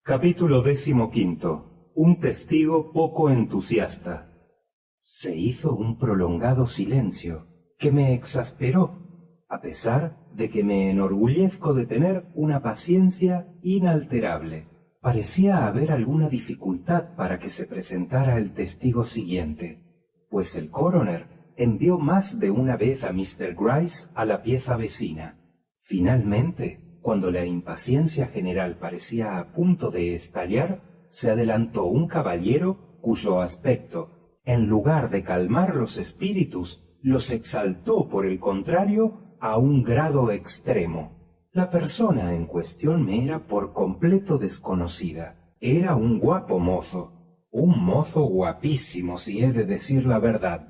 Capítulo 15. Un testigo poco entusiasta. Se hizo un prolongado silencio que me exasperó, a pesar de que me enorgullezco de tener una paciencia inalterable. Parecía haber alguna dificultad para que se presentara el testigo siguiente, pues el coroner envió más de una vez a Mr. Gryce a la pieza vecina. Finalmente, cuando la impaciencia general parecía a punto de estallar, se adelantó un caballero cuyo aspecto, en lugar de calmar los espíritus, los exaltó por el contrario a un grado extremo. La persona en cuestión me era por completo desconocida. Era un guapo mozo, un mozo guapísimo si he de decir la verdad.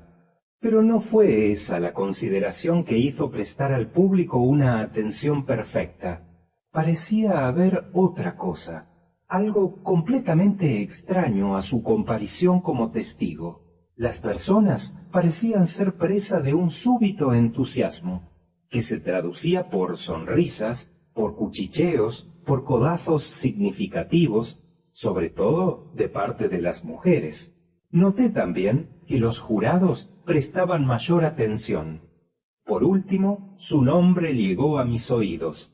Pero no fue esa la consideración que hizo prestar al público una atención perfecta. Parecía haber otra cosa, algo completamente extraño a su comparición como testigo. Las personas parecían ser presa de un súbito entusiasmo, que se traducía por sonrisas, por cuchicheos, por codazos significativos, sobre todo de parte de las mujeres. Noté también que los jurados prestaban mayor atención. Por último, su nombre llegó a mis oídos,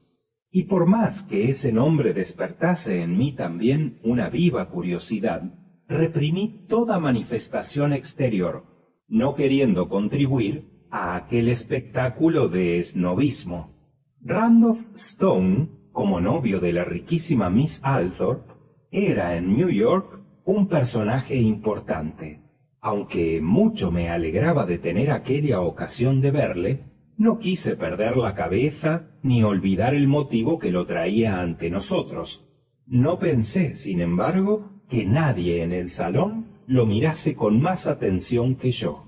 y por más que ese nombre despertase en mí también una viva curiosidad, reprimí toda manifestación exterior, no queriendo contribuir a aquel espectáculo de esnobismo. Randolph Stone, como novio de la riquísima Miss Althorpe, era en New York un personaje importante. Aunque mucho me alegraba de tener aquella ocasión de verle, no quise perder la cabeza ni olvidar el motivo que lo traía ante nosotros. No pensé, sin embargo, que nadie en el salón lo mirase con más atención que yo.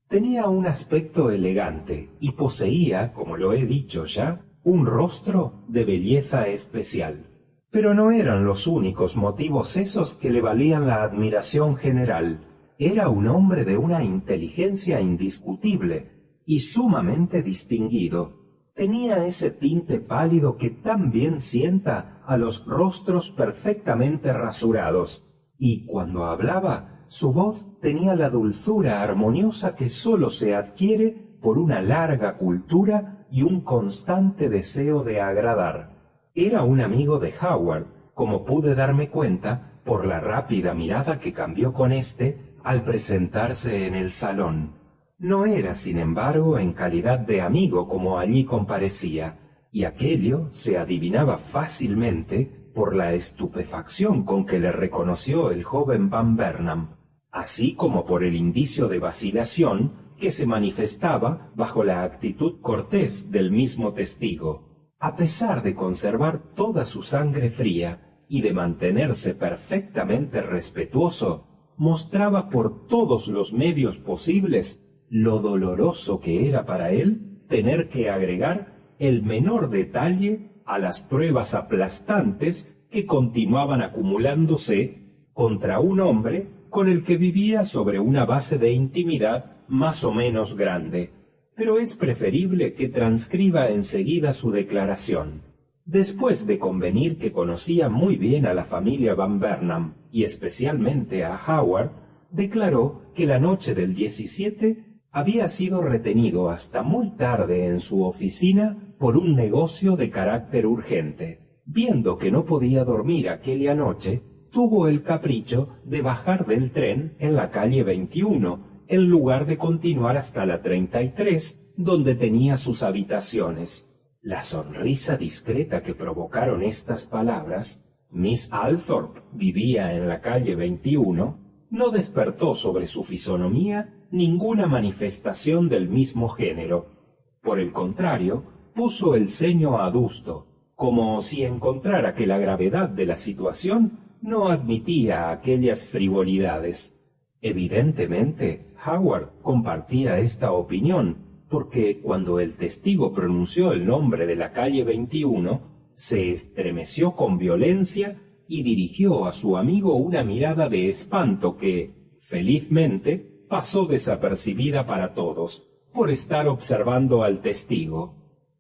Tenía un aspecto elegante y poseía, como lo he dicho ya, un rostro de belleza especial. Pero no eran los únicos motivos esos que le valían la admiración general. Era un hombre de una inteligencia indiscutible y sumamente distinguido. Tenía ese tinte pálido que tan bien sienta a los rostros perfectamente rasurados, y cuando hablaba, su voz tenía la dulzura armoniosa que sólo se adquiere por una larga cultura y un constante deseo de agradar. Era un amigo de Howard, como pude darme cuenta por la rápida mirada que cambió con éste al presentarse en el salón. No era, sin embargo, en calidad de amigo como allí comparecía, y aquello se adivinaba fácilmente por la estupefacción con que le reconoció el joven Van Burnham, así como por el indicio de vacilación que se manifestaba bajo la actitud cortés del mismo testigo. A pesar de conservar toda su sangre fría y de mantenerse perfectamente respetuoso, mostraba por todos los medios posibles lo doloroso que era para él tener que agregar el menor detalle a las pruebas aplastantes que continuaban acumulándose contra un hombre con el que vivía sobre una base de intimidad más o menos grande. Pero es preferible que transcriba enseguida su declaración. Después de convenir que conocía muy bien a la familia Van Burnham y especialmente a Howard, declaró que la noche del 17 había sido retenido hasta muy tarde en su oficina por un negocio de carácter urgente. Viendo que no podía dormir aquella noche, tuvo el capricho de bajar del tren en la calle 21, en lugar de continuar hasta la 33, donde tenía sus habitaciones. La sonrisa discreta que provocaron estas palabras, Miss Althorpe vivía en la calle 21, no despertó sobre su fisonomía ninguna manifestación del mismo género. Por el contrario, puso el ceño adusto, como si encontrara que la gravedad de la situación no admitía aquellas frivolidades. Evidentemente, Howard compartía esta opinión, porque cuando el testigo pronunció el nombre de la calle 21, se estremeció con violencia y dirigió a su amigo una mirada de espanto que, felizmente, pasó desapercibida para todos, por estar observando al testigo.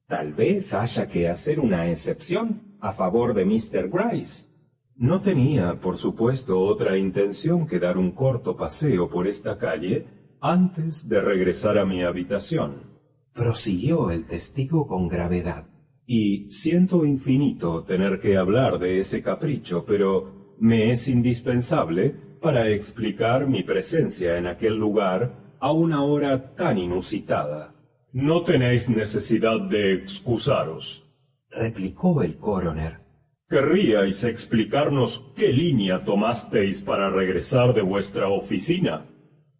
Tal vez haya que hacer una excepción a favor de Mr. Gryce. No tenía, por supuesto, otra intención que dar un corto paseo por esta calle antes de regresar a mi habitación. Prosiguió el testigo con gravedad. Y siento infinito tener que hablar de ese capricho, pero me es indispensable para explicar mi presencia en aquel lugar a una hora tan inusitada. No tenéis necesidad de excusaros, replicó el coroner. ¿Querríais explicarnos qué línea tomasteis para regresar de vuestra oficina?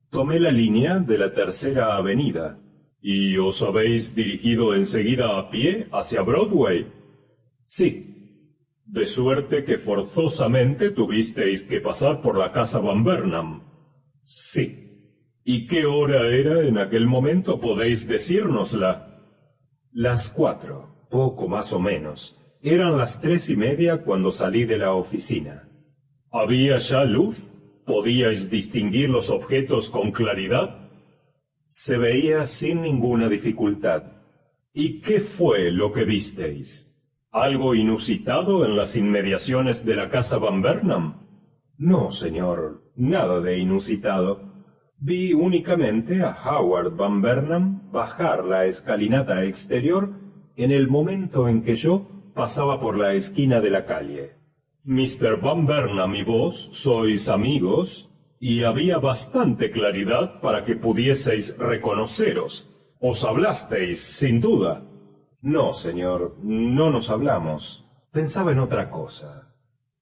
Tomé la línea de la Tercera Avenida. ¿Y os habéis dirigido enseguida a pie hacia Broadway? Sí. De suerte que forzosamente tuvisteis que pasar por la casa Van Burnham. Sí. ¿Y qué hora era en aquel momento? ¿Podéis decírnosla? Las 4, poco más o menos. Eran las 3:30 cuando salí de la oficina. ¿Había ya luz? ¿Podíais distinguir los objetos con claridad? Se veía sin ninguna dificultad. ¿Y qué fue lo que visteis? ¿Algo inusitado en las inmediaciones de la casa Van Burnham? No, señor, nada de inusitado. Vi únicamente a Howard Van Burnham bajar la escalinata exterior en el momento en que yo pasaba por la esquina de la calle. Mr. Van Burnham y vos sois amigos, y había bastante claridad para que pudieseis reconoceros. Os hablasteis, sin duda. No, señor, no nos hablamos. Pensaba en otra cosa.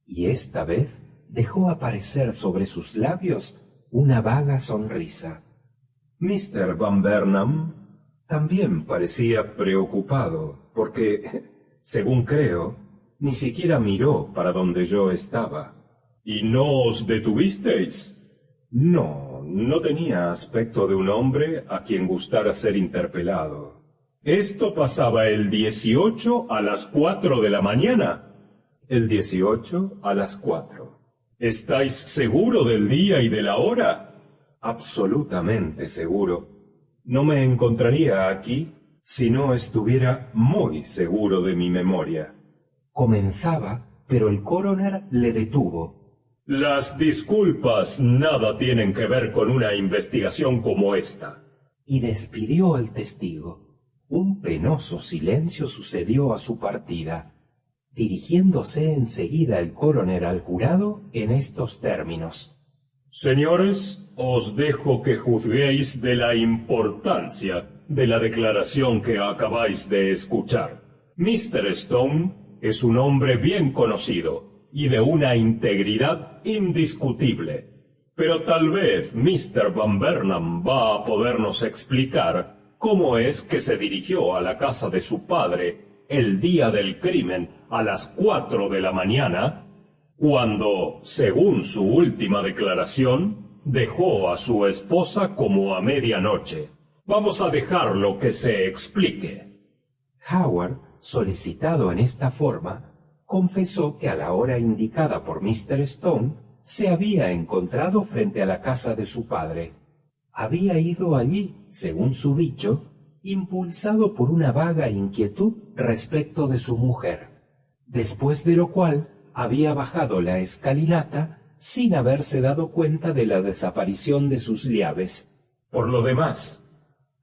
Y esta vez dejó aparecer sobre sus labios una vaga sonrisa. Mr. Van Burnham también parecía preocupado, porque, según creo, ni siquiera miró para donde yo estaba. ¿Y no os detuvisteis? No, no tenía aspecto de un hombre a quien gustara ser interpelado. ¿Esto pasaba el 18 a las 4 de la mañana? El 18 a las 4. ¿Estáis seguro del día y de la hora? Absolutamente seguro. No me encontraría aquí si no estuviera muy seguro de mi memoria. Comenzaba, pero el coroner le detuvo. Las disculpas nada tienen que ver con una investigación como esta. Y despidió al testigo. Un penoso silencio sucedió a su partida, dirigiéndose enseguida el coroner al jurado en estos términos. Señores, os dejo que juzguéis de la importancia de la declaración que acabáis de escuchar. Mr. Stone es un hombre bien conocido y de una integridad indiscutible. Pero tal vez Mr. Van Burnham va a podernos explicar cómo es que se dirigió a la casa de su padre el día del crimen a las 4 de la mañana, cuando, según su última declaración, dejó a su esposa como a medianoche. Vamos a dejarlo que se explique. Howard, solicitado en esta forma, confesó que a la hora indicada por Mr. Stone se había encontrado frente a la casa de su padre. Había ido allí, según su dicho, impulsado por una vaga inquietud respecto de su mujer, después de lo cual había bajado la escalinata sin haberse dado cuenta de la desaparición de sus llaves. Por lo demás,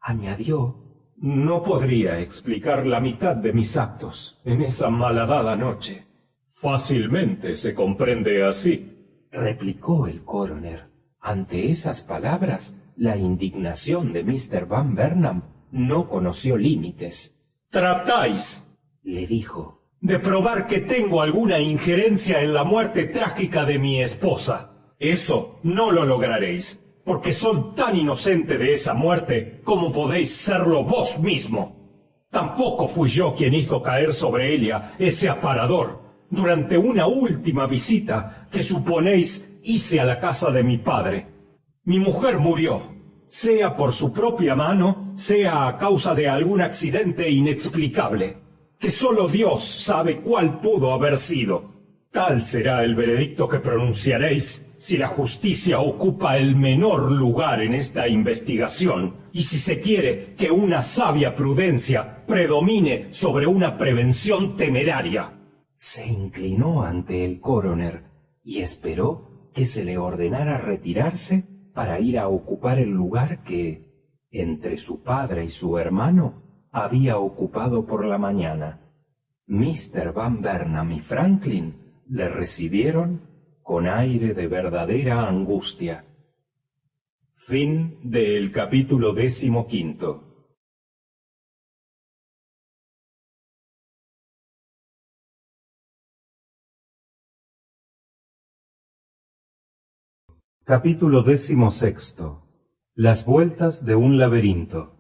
añadió, no podría explicar la mitad de mis actos en esa malhadada noche. Fácilmente se comprende así, replicó el coroner. Ante esas palabras, la indignación de Mr. Van Burnham no conoció límites. «Tratáis», le dijo, «de probar que tengo alguna injerencia en la muerte trágica de mi esposa. Eso no lo lograréis, porque soy tan inocente de esa muerte como podéis serlo vos mismo. Tampoco fui yo quien hizo caer sobre ella ese aparador durante una última visita que suponéis hice a la casa de mi padre. Mi mujer murió, sea por su propia mano, sea a causa de algún accidente inexplicable, que solo Dios sabe cuál pudo haber sido. Tal será el veredicto que pronunciaréis si la justicia ocupa el menor lugar en esta investigación y si se quiere que una sabia prudencia predomine sobre una prevención temeraria. Se inclinó ante el coroner y esperó que se le ordenara retirarse para ir a ocupar el lugar que, entre su padre y su hermano, había ocupado por la mañana. Mr. Van Burnham y Franklin le recibieron con aire de verdadera angustia. Fin del capítulo 15. Capítulo 16. Las vueltas de un laberinto.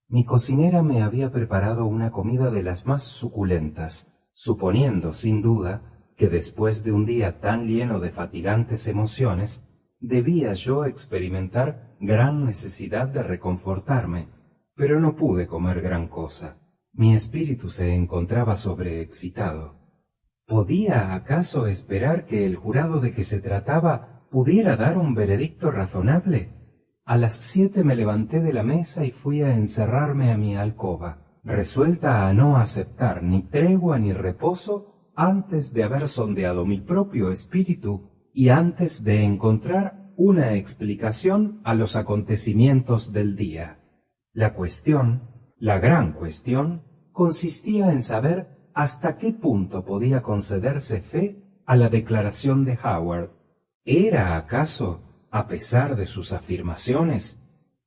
Mi cocinera me había preparado una comida de las más suculentas, suponiendo, sin duda, que después de un día tan lleno de fatigantes emociones, debía yo experimentar gran necesidad de reconfortarme, pero no pude comer gran cosa. Mi espíritu se encontraba sobreexcitado. ¿Podía acaso esperar que el jurado de que se trataba pudiera dar un veredicto razonable? A las 7 me levanté de la mesa y fui a encerrarme a mi alcoba, resuelta a no aceptar ni tregua ni reposo antes de haber sondeado mi propio espíritu y antes de encontrar una explicación a los acontecimientos del día. La cuestión, la gran cuestión, consistía en saber hasta qué punto podía concederse fe a la declaración de Howard. ¿Era acaso, a pesar de sus afirmaciones,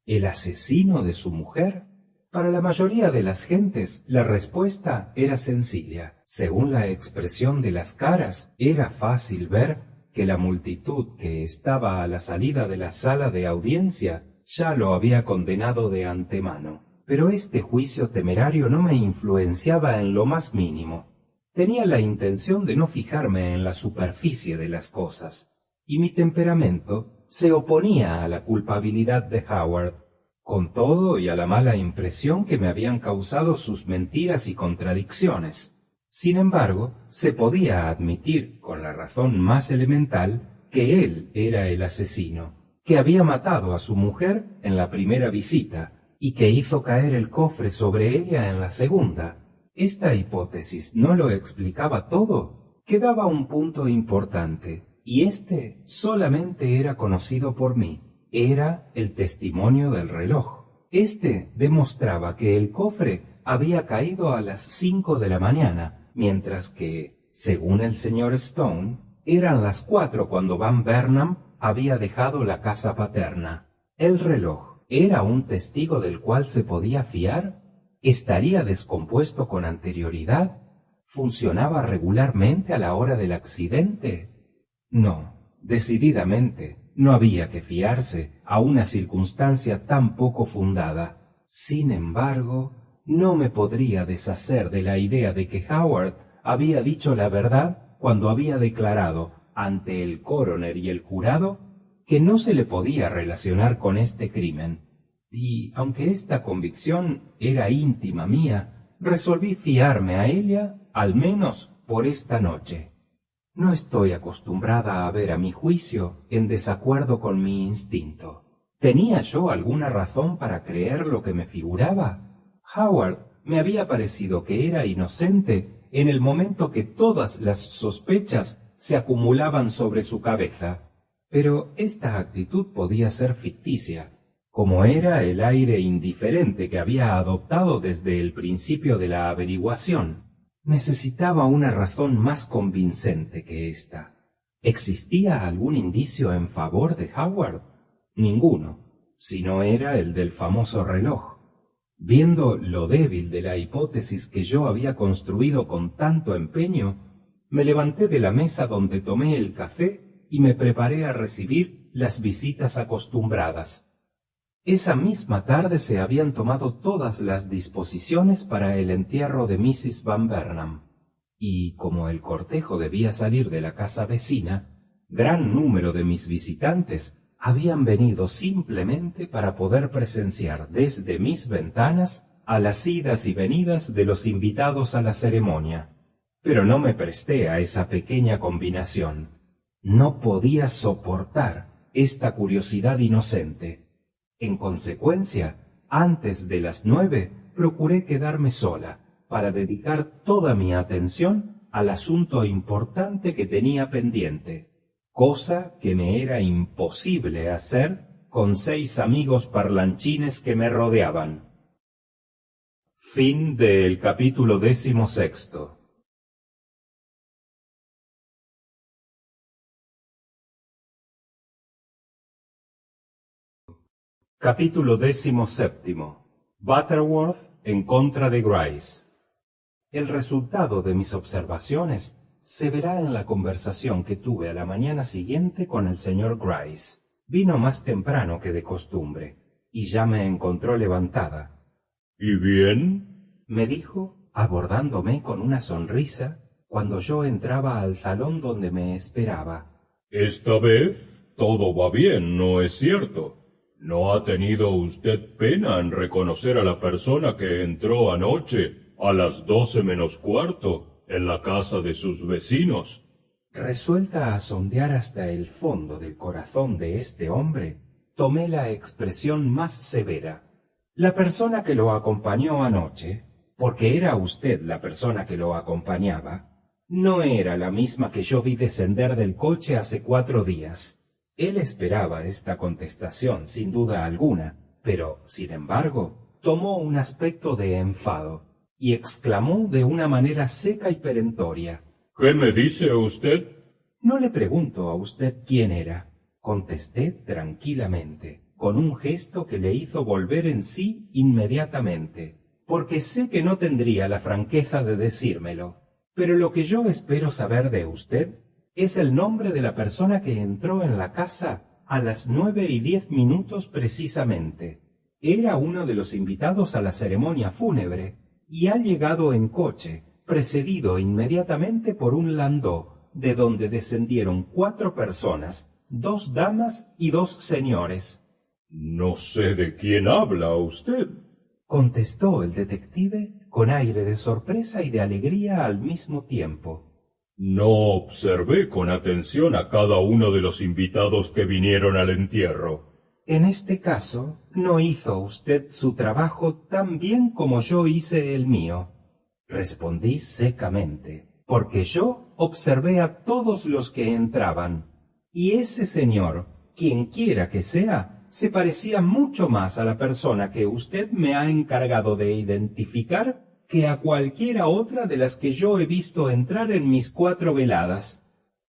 el asesino de su mujer? Para la mayoría de las gentes, la respuesta era sencilla. Según la expresión de las caras, era fácil ver que la multitud que estaba a la salida de la sala de audiencia ya lo había condenado de antemano. Pero este juicio temerario no me influenciaba en lo más mínimo. Tenía la intención de no fijarme en la superficie de las cosas, y mi temperamento se oponía a la culpabilidad de Howard, con todo y a la mala impresión que me habían causado sus mentiras y contradicciones. Sin embargo, se podía admitir, con la razón más elemental, que él era el asesino, que había matado a su mujer en la primera visita, y que hizo caer el cofre sobre ella en la segunda. ¿Esta hipótesis no lo explicaba todo? Quedaba un punto importante, y este solamente era conocido por mí. Era el testimonio del reloj. Este demostraba que el cofre había caído a las 5 de la mañana, mientras que, según el señor Stone, eran las 4 cuando Van Burnham había dejado la casa paterna. El reloj ¿era un testigo del cual se podía fiar? ¿Estaría descompuesto con anterioridad? ¿Funcionaba regularmente a la hora del accidente? No, decididamente, no había que fiarse a una circunstancia tan poco fundada. Sin embargo, no me podría deshacer de la idea de que Howard había dicho la verdad cuando había declarado ante el coroner y el jurado que no se le podía relacionar con este crimen, y aunque esta convicción era íntima mía, resolví fiarme a ella al menos por esta noche. No estoy acostumbrada a ver a mi juicio en desacuerdo con mi instinto. ¿Tenía yo alguna razón para creer lo que me figuraba? Howard me había parecido que era inocente en el momento que todas las sospechas se acumulaban sobre su cabeza. Pero esta actitud podía ser ficticia, como era el aire indiferente que había adoptado desde el principio de la averiguación. Necesitaba una razón más convincente que esta. ¿Existía algún indicio en favor de Howard? Ninguno, si no era el del famoso reloj. Viendo lo débil de la hipótesis que yo había construido con tanto empeño, me levanté de la mesa donde tomé el café y me preparé a recibir las visitas acostumbradas. Esa misma tarde se habían tomado todas las disposiciones para el entierro de Mrs. Van Burnham, y como el cortejo debía salir de la casa vecina, gran número de mis visitantes habían venido simplemente para poder presenciar desde mis ventanas a las idas y venidas de los invitados a la ceremonia. Pero no me presté a esa pequeña combinación. No podía soportar esta curiosidad inocente. En consecuencia, antes de las 9 procuré quedarme sola para dedicar toda mi atención al asunto importante que tenía pendiente, cosa que me era imposible hacer con 6 amigos parlanchines que me rodeaban. Fin del capítulo 16. Capítulo 17. Butterworth en contra de Grice. El resultado de mis observaciones se verá en la conversación que tuve a la mañana siguiente con el señor Grice. Vino más temprano que de costumbre, y ya me encontró levantada. ¿Y bien? Me dijo, abordándome con una sonrisa, cuando yo entraba al salón donde me esperaba. Esta vez todo va bien, ¿no es cierto? ¿No ha tenido usted pena en reconocer a la persona que entró anoche a las 12 menos cuarto en la casa de sus vecinos? Resuelta a sondear hasta el fondo del corazón de este hombre, tomé la expresión más severa. La persona que lo acompañó anoche, porque era usted la persona que lo acompañaba, no era la misma que yo vi descender del coche hace 4 días. Él esperaba esta contestación sin duda alguna, pero, sin embargo, tomó un aspecto de enfado, y exclamó de una manera seca y perentoria. ¿Qué me dice usted? No le pregunto a usted quién era, contesté tranquilamente, con un gesto que le hizo volver en sí inmediatamente, porque sé que no tendría la franqueza de decírmelo. Pero lo que yo espero saber de usted es el nombre de la persona que entró en la casa a las 9:10 precisamente. Era uno de los invitados a la ceremonia fúnebre, y ha llegado en coche, precedido inmediatamente por un landó, de donde descendieron 4 personas, 2 damas y 2 señores. No sé de quién habla usted, contestó el detective con aire de sorpresa y de alegría al mismo tiempo. No observé con atención a cada uno de los invitados que vinieron al entierro. En este caso, no hizo usted su trabajo tan bien como yo hice el mío, respondí secamente, porque yo observé a todos los que entraban, y ese señor, quien quiera que sea, se parecía mucho más a la persona que usted me ha encargado de identificar que a cualquiera otra de las que yo he visto entrar en mis 4 veladas.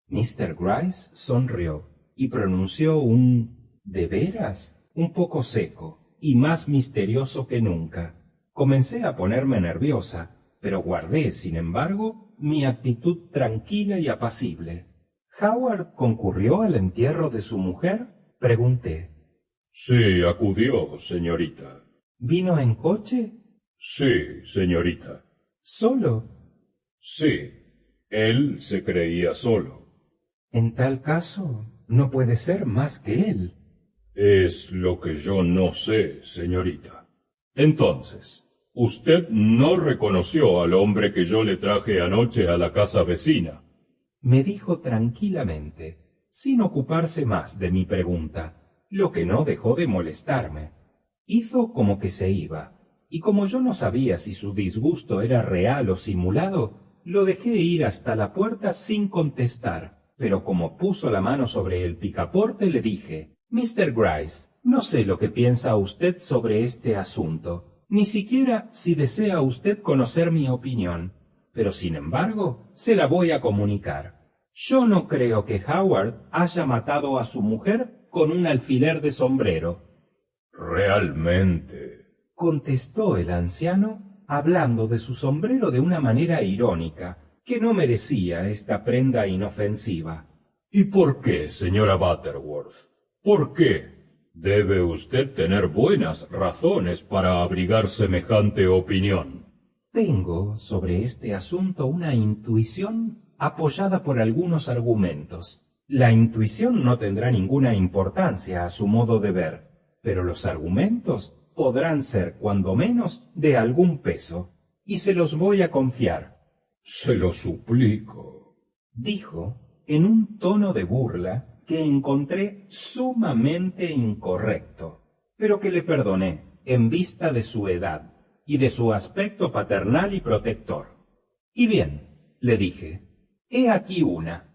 Mr. Grice sonrió y pronunció un ¿de veras? Un poco seco y más misterioso que nunca. Comencé a ponerme nerviosa, pero guardé, sin embargo, mi actitud tranquila y apacible. ¿Howard concurrió al entierro de su mujer?, pregunté. Sí, acudió, señorita. ¿Vino en coche? Sí, señorita. ¿Solo? Sí, él se creía solo. En tal caso, no puede ser más que él. Es lo que yo no sé, señorita. Entonces, usted no reconoció al hombre que yo le traje anoche a la casa vecina. Me dijo tranquilamente, sin ocuparse más de mi pregunta, lo que no dejó de molestarme. Hizo como que se iba, y como yo no sabía si su disgusto era real o simulado, lo dejé ir hasta la puerta sin contestar, pero como puso la mano sobre el picaporte le dije, Mr. Grice, no sé lo que piensa usted sobre este asunto, ni siquiera si desea usted conocer mi opinión, pero sin embargo se la voy a comunicar. Yo no creo que Howard haya matado a su mujer con un alfiler de sombrero. Realmente, contestó el anciano, hablando de su sombrero de una manera irónica, que no merecía esta prenda inofensiva. ¿Y por qué, señora Butterworth? ¿Por qué? Debe usted tener buenas razones para abrigar semejante opinión. Tengo sobre este asunto una intuición apoyada por algunos argumentos. La intuición no tendrá ninguna importancia a su modo de ver, pero los argumentos podrán ser, cuando menos, de algún peso, y se los voy a confiar. Se lo suplico, dijo, en un tono de burla que encontré sumamente incorrecto, pero que le perdoné en vista de su edad y de su aspecto paternal y protector. Y bien, le dije, he aquí una.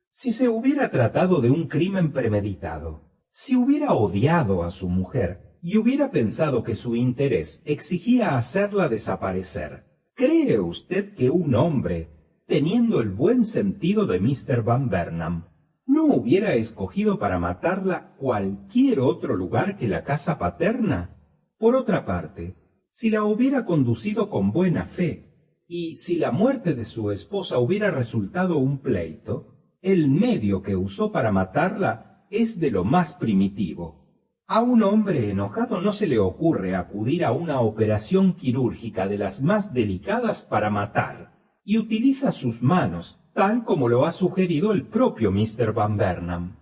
Si se hubiera tratado de un crimen premeditado, si hubiera odiado a su mujer y hubiera pensado que su interés exigía hacerla desaparecer, ¿cree usted que un hombre, teniendo el buen sentido de Mr. Van Burnham, no hubiera escogido para matarla cualquier otro lugar que la casa paterna? Por otra parte, si la hubiera conducido con buena fe, y si la muerte de su esposa hubiera resultado un pleito, el medio que usó para matarla es de lo más primitivo. A un hombre enojado no se le ocurre acudir a una operación quirúrgica de las más delicadas para matar, y utiliza sus manos, tal como lo ha sugerido el propio Mr. Van Burnham.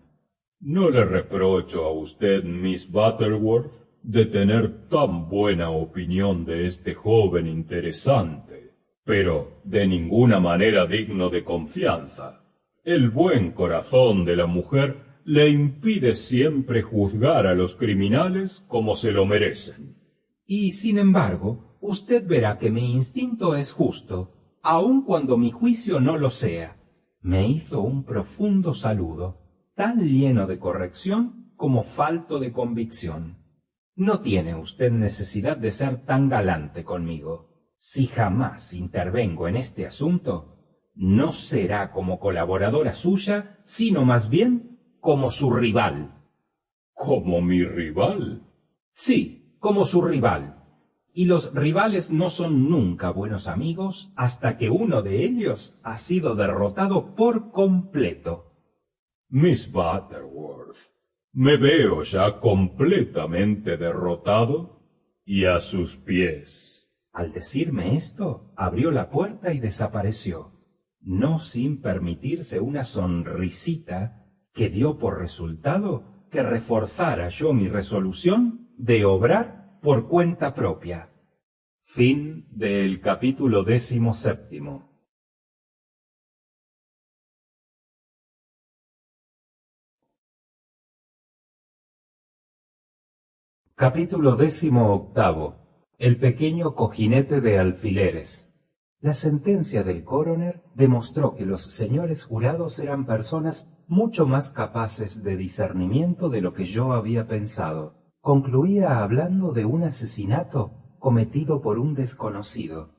No le reprocho a usted, Miss Butterworth, de tener tan buena opinión de este joven interesante, pero de ninguna manera digno de confianza. El buen corazón de la mujer le impide siempre juzgar a los criminales como se lo merecen. Y, sin embargo, usted verá que mi instinto es justo, aun cuando mi juicio no lo sea. Me hizo un profundo saludo, tan lleno de corrección como falto de convicción. No tiene usted necesidad de ser tan galante conmigo. Si jamás intervengo en este asunto, no será como colaboradora suya, sino más bien como su rival. ¿Como mi rival? Sí, como su rival. Y los rivales no son nunca buenos amigos hasta que uno de ellos ha sido derrotado por completo. Miss Butterworth, me veo ya completamente derrotado y a sus pies. Al decirme esto, abrió la puerta y desapareció, no sin permitirse una sonrisita que dio por resultado que reforzara yo mi resolución de obrar por cuenta propia. Fin del capítulo 17. Capítulo 18. El pequeño cojinete de alfileres. La sentencia del coroner demostró que los señores jurados eran personas mucho más capaces de discernimiento de lo que yo había pensado. Concluía hablando de un asesinato cometido por un desconocido.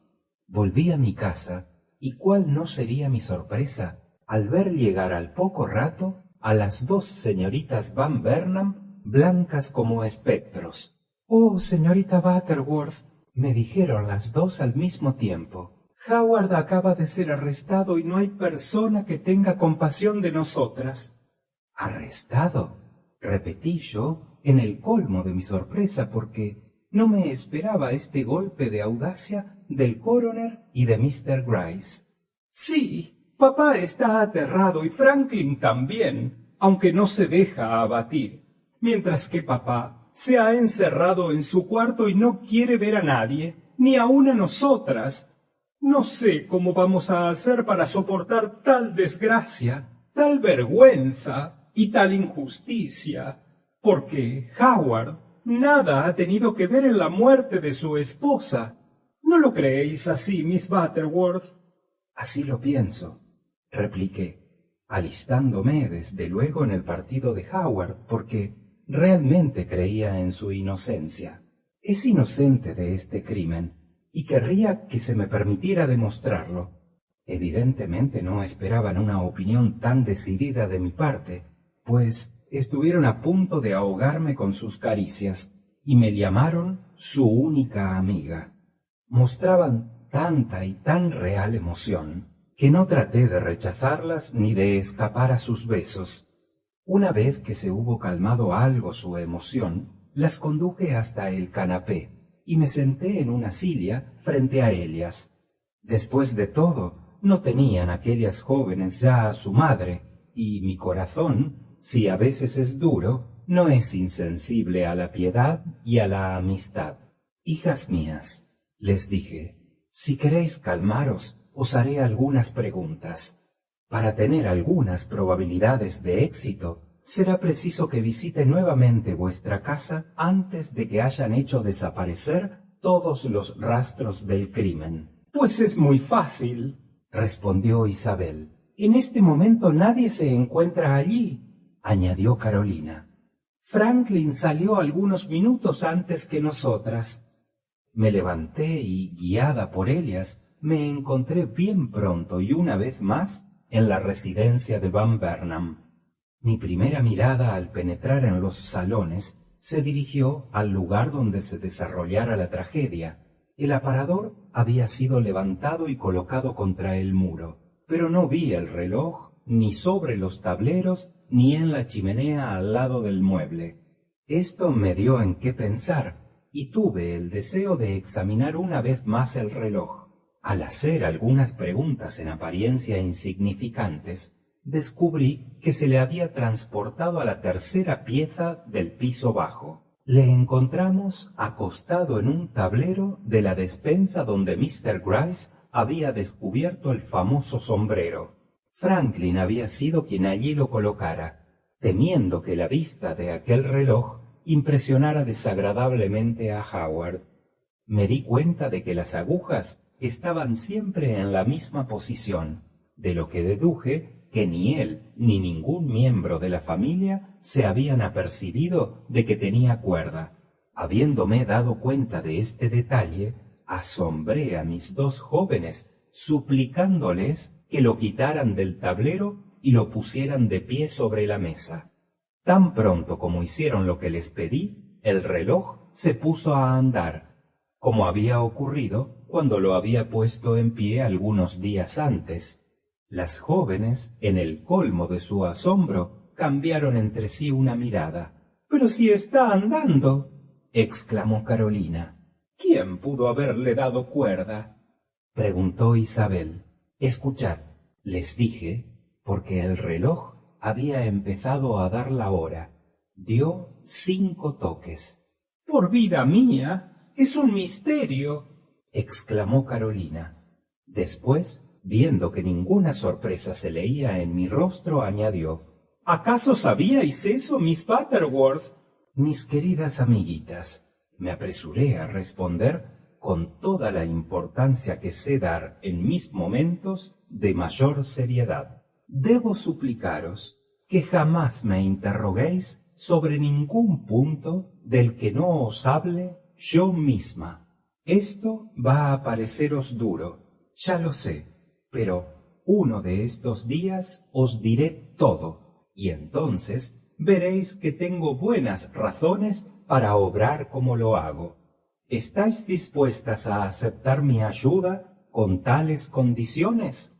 Volví a mi casa, y cuál no sería mi sorpresa al ver llegar al poco rato a las dos señoritas Van Burnham, blancas como espectros. «Oh, señorita Butterworth», me dijeron las dos al mismo tiempo, «Howard acaba de ser arrestado y no hay persona que tenga compasión de nosotras». «¿Arrestado?», repetí yo, en el colmo de mi sorpresa, porque no me esperaba este golpe de audacia del coroner y de Mr. Gryce. «Sí, papá está aterrado y Franklin también, aunque no se deja abatir, mientras que papá se ha encerrado en su cuarto y no quiere ver a nadie, ni aun a nosotras. No sé cómo vamos a hacer para soportar tal desgracia, tal vergüenza y tal injusticia, porque Howard nada ha tenido que ver en la muerte de su esposa. ¿No lo creéis así, Miss Butterworth?» «Así lo pienso», repliqué, alistándome desde luego en el partido de Howard, porque realmente creía en su inocencia. Es inocente de este crimen, y querría que se me permitiera demostrarlo. Evidentemente no esperaban una opinión tan decidida de mi parte, pues estuvieron a punto de ahogarme con sus caricias, y me llamaron su única amiga. Mostraban tanta y tan real emoción, que no traté de rechazarlas ni de escapar a sus besos. Una vez que se hubo calmado algo su emoción, las conduje hasta el canapé y me senté en una silla frente a ellas. Después de todo, no tenían aquellas jóvenes ya a su madre, y mi corazón, si a veces es duro, no es insensible a la piedad y a la amistad. «Hijas mías», les dije, «si queréis calmaros, os haré algunas preguntas. Para tener algunas probabilidades de éxito, será preciso que visite nuevamente vuestra casa antes de que hayan hecho desaparecer todos los rastros del crimen». «Pues es muy fácil», respondió Isabel. En este momento nadie se encuentra allí, añadió Carolina. Franklin salió algunos minutos antes que nosotras. Me levanté y, guiada por Elias, me encontré bien pronto y una vez más en la residencia de Van Burnham. Mi primera mirada al penetrar en los salones se dirigió al lugar donde se desarrollara la tragedia. El aparador había sido levantado y colocado contra el muro, pero no vi el reloj ni sobre los tableros ni en la chimenea al lado del mueble. Esto me dio en qué pensar y tuve el deseo de examinar una vez más el reloj. Al hacer algunas preguntas en apariencia insignificantes, descubrí que se le había transportado a la tercera pieza del piso bajo. Le encontramos acostado en un tablero de la despensa donde Mr. Gryce había descubierto el famoso sombrero. Franklin había sido quien allí lo colocara, temiendo que la vista de aquel reloj impresionara desagradablemente a Howard. Me di cuenta de que las agujas estaban siempre en la misma posición, de lo que deduje que ni él ni ningún miembro de la familia se habían apercibido de que tenía cuerda. Habiéndome dado cuenta de este detalle, asombré a mis dos jóvenes, suplicándoles que lo quitaran del tablero y lo pusieran de pie sobre la mesa. Tan pronto como hicieron lo que les pedí, el reloj se puso a andar, como había ocurrido cuando lo había puesto en pie algunos días antes. Las jóvenes, en el colmo de su asombro, cambiaron entre sí una mirada. «¡Pero si está andando!», exclamó Carolina. «¿Quién pudo haberle dado cuerda?», preguntó Isabel. «Escuchad», les dije, porque el reloj había empezado a dar la hora. Dio 5 toques. «¡Por vida mía! ¡Es un misterio!», exclamó Carolina. Después, viendo que ninguna sorpresa se leía en mi rostro, añadió: «¿Acaso sabíais eso, Miss Butterworth?». «Mis queridas amiguitas», me apresuré a responder con toda la importancia que sé dar en mis momentos de mayor seriedad, «debo suplicaros que jamás me interroguéis sobre ningún punto del que no os hable yo misma. Esto va a pareceros duro, ya lo sé, pero uno de estos días os diré todo, y entonces veréis que tengo buenas razones para obrar como lo hago. ¿Estáis dispuestas a aceptar mi ayuda con tales condiciones?».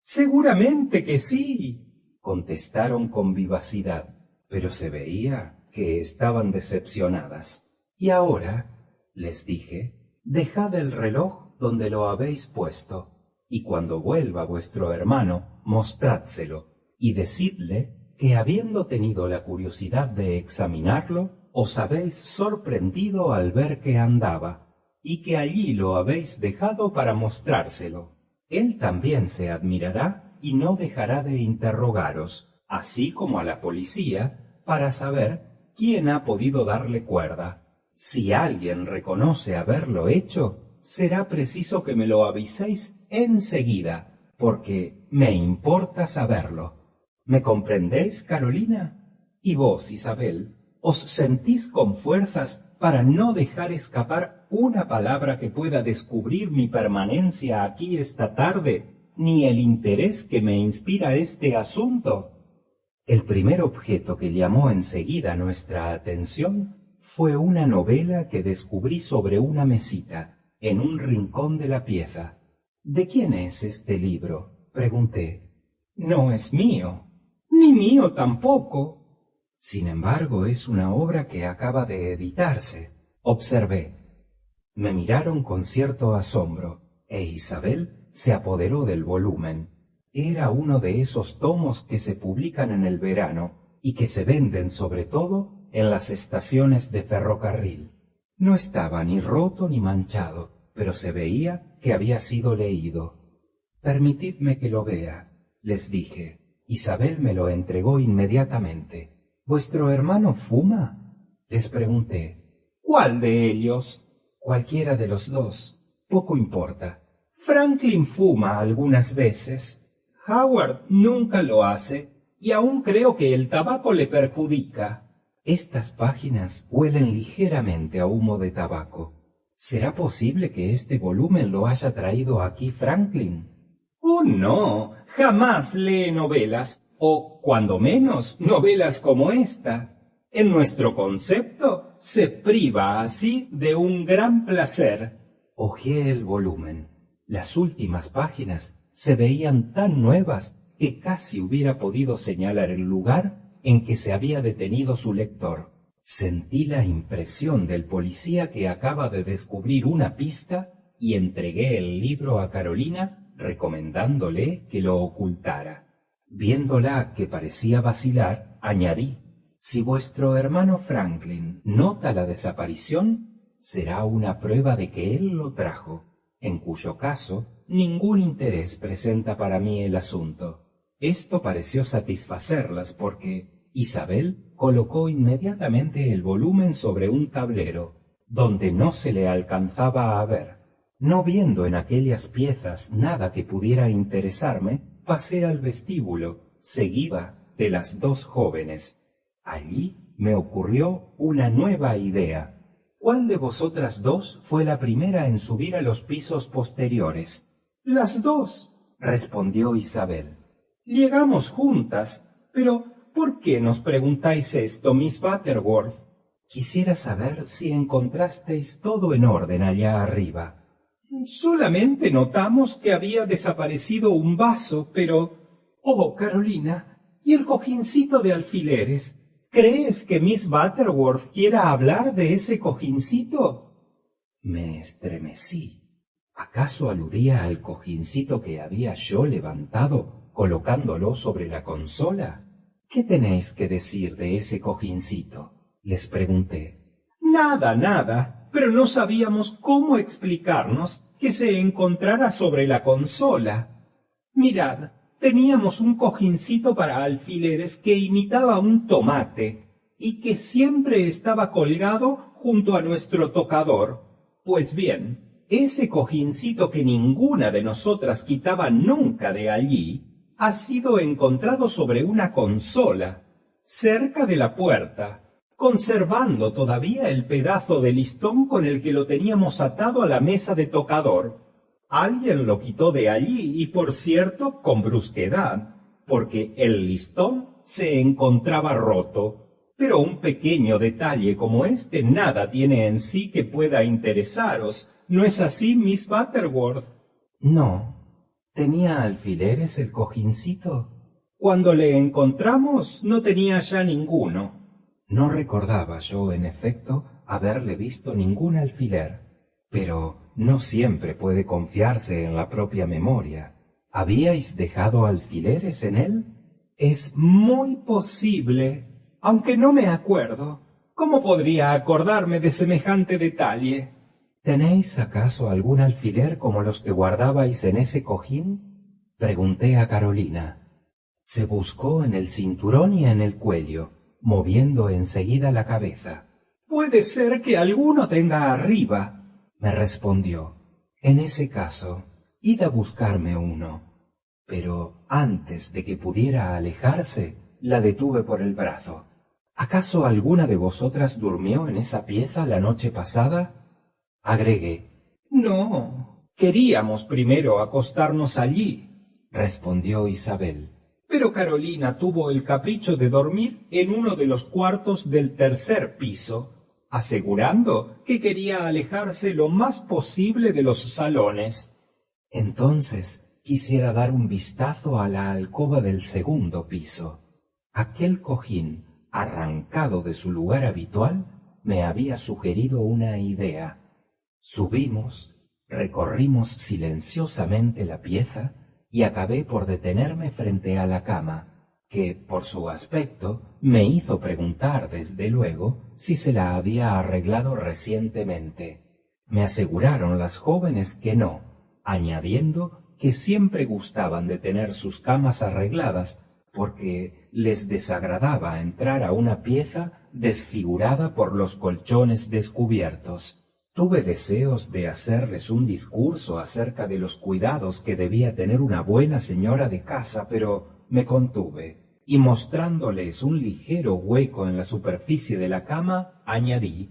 «Seguramente que sí», contestaron con vivacidad, pero se veía que estaban decepcionadas. «Y ahora», les dije, «dejad el reloj donde lo habéis puesto, y cuando vuelva vuestro hermano, mostrádselo, y decidle que habiendo tenido la curiosidad de examinarlo, os habéis sorprendido al ver que andaba, y que allí lo habéis dejado para mostrárselo. Él también se admirará y no dejará de interrogaros, así como a la policía, para saber quién ha podido darle cuerda. Si alguien reconoce haberlo hecho, será preciso que me lo aviséis enseguida, porque me importa saberlo. ¿Me comprendéis, Carolina? Y vos, Isabel, ¿os sentís con fuerzas para no dejar escapar una palabra que pueda descubrir mi permanencia aquí esta tarde, ni el interés que me inspira este asunto?» El primer objeto que llamó enseguida nuestra atención fue una novela que descubrí sobre una mesita, en un rincón de la pieza. «¿De quién es este libro?», pregunté. «No es mío, ni mío tampoco». «Sin embargo, es una obra que acaba de editarse», observé. Me miraron con cierto asombro, e Isabel se apoderó del volumen. Era uno de esos tomos que se publican en el verano y que se venden sobre todo en las estaciones de ferrocarril. No estaba ni roto ni manchado, pero se veía que había sido leído. «Permitidme que lo vea», les dije. Isabel me lo entregó inmediatamente. «¿Vuestro hermano fuma?», les pregunté. «¿Cuál de ellos?». «Cualquiera de los dos. Poco importa. Franklin fuma algunas veces. Howard nunca lo hace, y aún creo que el tabaco le perjudica. Estas páginas huelen ligeramente a humo de tabaco. ¿Será posible que este volumen lo haya traído aquí Franklin? Oh, no, jamás lee novelas, o, cuando menos, novelas como esta. En nuestro concepto, se priva así de un gran placer. Hojeé el volumen. Las últimas páginas se veían tan nuevas que casi hubiera podido señalar el lugar en que se había detenido su lector. Sentí la impresión del policía que acaba de descubrir una pista y entregué el libro a Carolina recomendándole que lo ocultara. Viéndola que parecía vacilar, añadí: si vuestro hermano Franklin nota la desaparición, será una prueba de que él lo trajo, en cuyo caso ningún interés presenta para mí el asunto. Esto pareció satisfacerlas porque Isabel colocó inmediatamente el volumen sobre un tablero, donde no se le alcanzaba a ver. No viendo en aquellas piezas nada que pudiera interesarme, pasé al vestíbulo, seguida de las dos jóvenes. Allí me ocurrió una nueva idea. ¿Cuál de vosotras dos fue la primera en subir a los pisos posteriores? Las dos, respondió Isabel. Llegamos juntas, pero ¿por qué nos preguntáis esto, Miss Butterworth? Quisiera saber si encontrasteis todo en orden allá arriba. Solamente notamos que había desaparecido un vaso, pero... Oh, Carolina, ¿y el cojincito de alfileres? ¿Crees que Miss Butterworth quiera hablar de ese cojincito? Me estremecí. ¿Acaso aludía al cojincito que había yo levantado, colocándolo sobre la consola? ¿Qué tenéis que decir de ese cojincito? Les pregunté. Nada, nada, pero no sabíamos cómo explicarnos que se encontrara sobre la consola. Mirad, teníamos un cojincito para alfileres que imitaba un tomate y que siempre estaba colgado junto a nuestro tocador. Pues bien, ese cojincito que ninguna de nosotras quitaba nunca de allí, ha sido encontrado sobre una consola, cerca de la puerta, conservando todavía el pedazo de listón con el que lo teníamos atado a la mesa de tocador. Alguien lo quitó de allí y, por cierto, con brusquedad, porque el listón se encontraba roto. Pero un pequeño detalle como este nada tiene en sí que pueda interesaros. ¿No es así, Miss Butterworth? No. ¿Tenía alfileres el cojincito? Cuando le encontramos no tenía ya ninguno. No recordaba yo, en efecto, haberle visto ningún alfiler, pero no siempre puede confiarse en la propia memoria. ¿Habíais dejado alfileres en él? Es muy posible, aunque no me acuerdo. ¿Cómo podría acordarme de semejante detalle? ¿Tenéis acaso algún alfiler como los que guardabais en ese cojín? Pregunté a Carolina. Se buscó en el cinturón y en el cuello, moviendo enseguida la cabeza. Puede ser que alguno tenga arriba, me respondió. En ese caso, id a buscarme uno. Pero antes de que pudiera alejarse, la detuve por el brazo. ¿Acaso alguna de vosotras durmió en esa pieza la noche pasada? Agregué. No, queríamos primero acostarnos allí, respondió Isabel. Pero Carolina tuvo el capricho de dormir en uno de los cuartos del tercer piso, asegurando que quería alejarse lo más posible de los salones. Entonces quisiera dar un vistazo a la alcoba del segundo piso. Aquel cojín, arrancado de su lugar habitual, me había sugerido una idea. Subimos, recorrimos silenciosamente la pieza y acabé por detenerme frente a la cama, que, por su aspecto, me hizo preguntar desde luego si se la había arreglado recientemente. Me aseguraron las jóvenes que no, añadiendo que siempre gustaban de tener sus camas arregladas, porque les desagradaba entrar a una pieza desfigurada por los colchones descubiertos. Tuve deseos de hacerles un discurso acerca de los cuidados que debía tener una buena señora de casa, pero me contuve, y mostrándoles un ligero hueco en la superficie de la cama, añadí: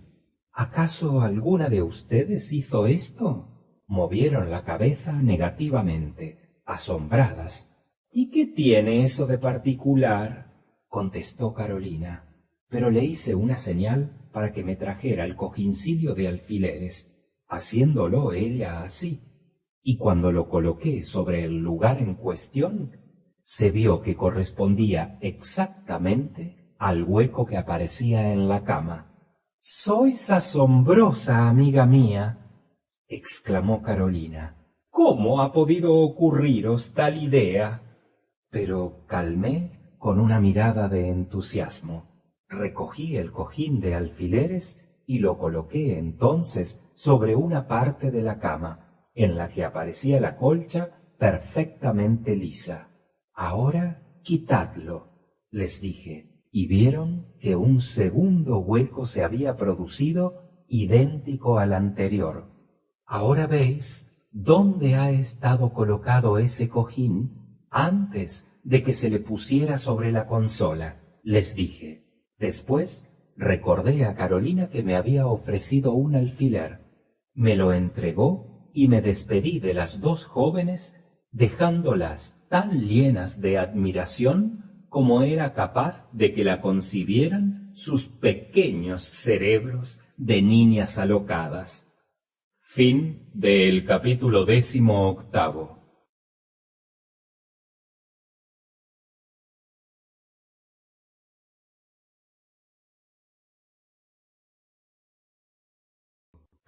¿Acaso alguna de ustedes hizo esto? Movieron la cabeza negativamente, asombradas. ¿Y qué tiene eso de particular?, contestó Carolina, pero le hice una señal para que me trajera el cojincillo de alfileres, haciéndolo ella así, y cuando lo coloqué sobre el lugar en cuestión, se vio que correspondía exactamente al hueco que aparecía en la cama. «Sois asombrosa, amiga mía», exclamó Carolina. «¿Cómo ha podido ocurriros tal idea?». Pero calmé con una mirada de entusiasmo. Recogí el cojín de alfileres y lo coloqué entonces sobre una parte de la cama, en la que aparecía la colcha perfectamente lisa. «Ahora quitadlo», les dije, y vieron que un segundo hueco se había producido idéntico al anterior. «Ahora veis dónde ha estado colocado ese cojín antes de que se le pusiera sobre la consola», les dije. Después recordé a Carolina que me había ofrecido un alfiler. Me lo entregó y me despedí de las dos jóvenes, dejándolas tan llenas de admiración como era capaz de que la concibieran sus pequeños cerebros de niñas alocadas. Fin del capítulo 18.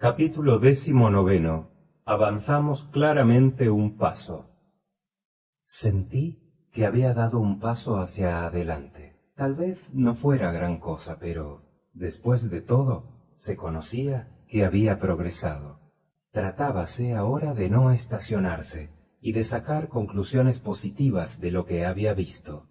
Capítulo 19. Avanzamos claramente un paso. Sentí que había dado un paso hacia adelante. Tal vez no fuera gran cosa, pero, después de todo, se conocía que había progresado. Tratábase ahora de no estacionarse y de sacar conclusiones positivas de lo que había visto.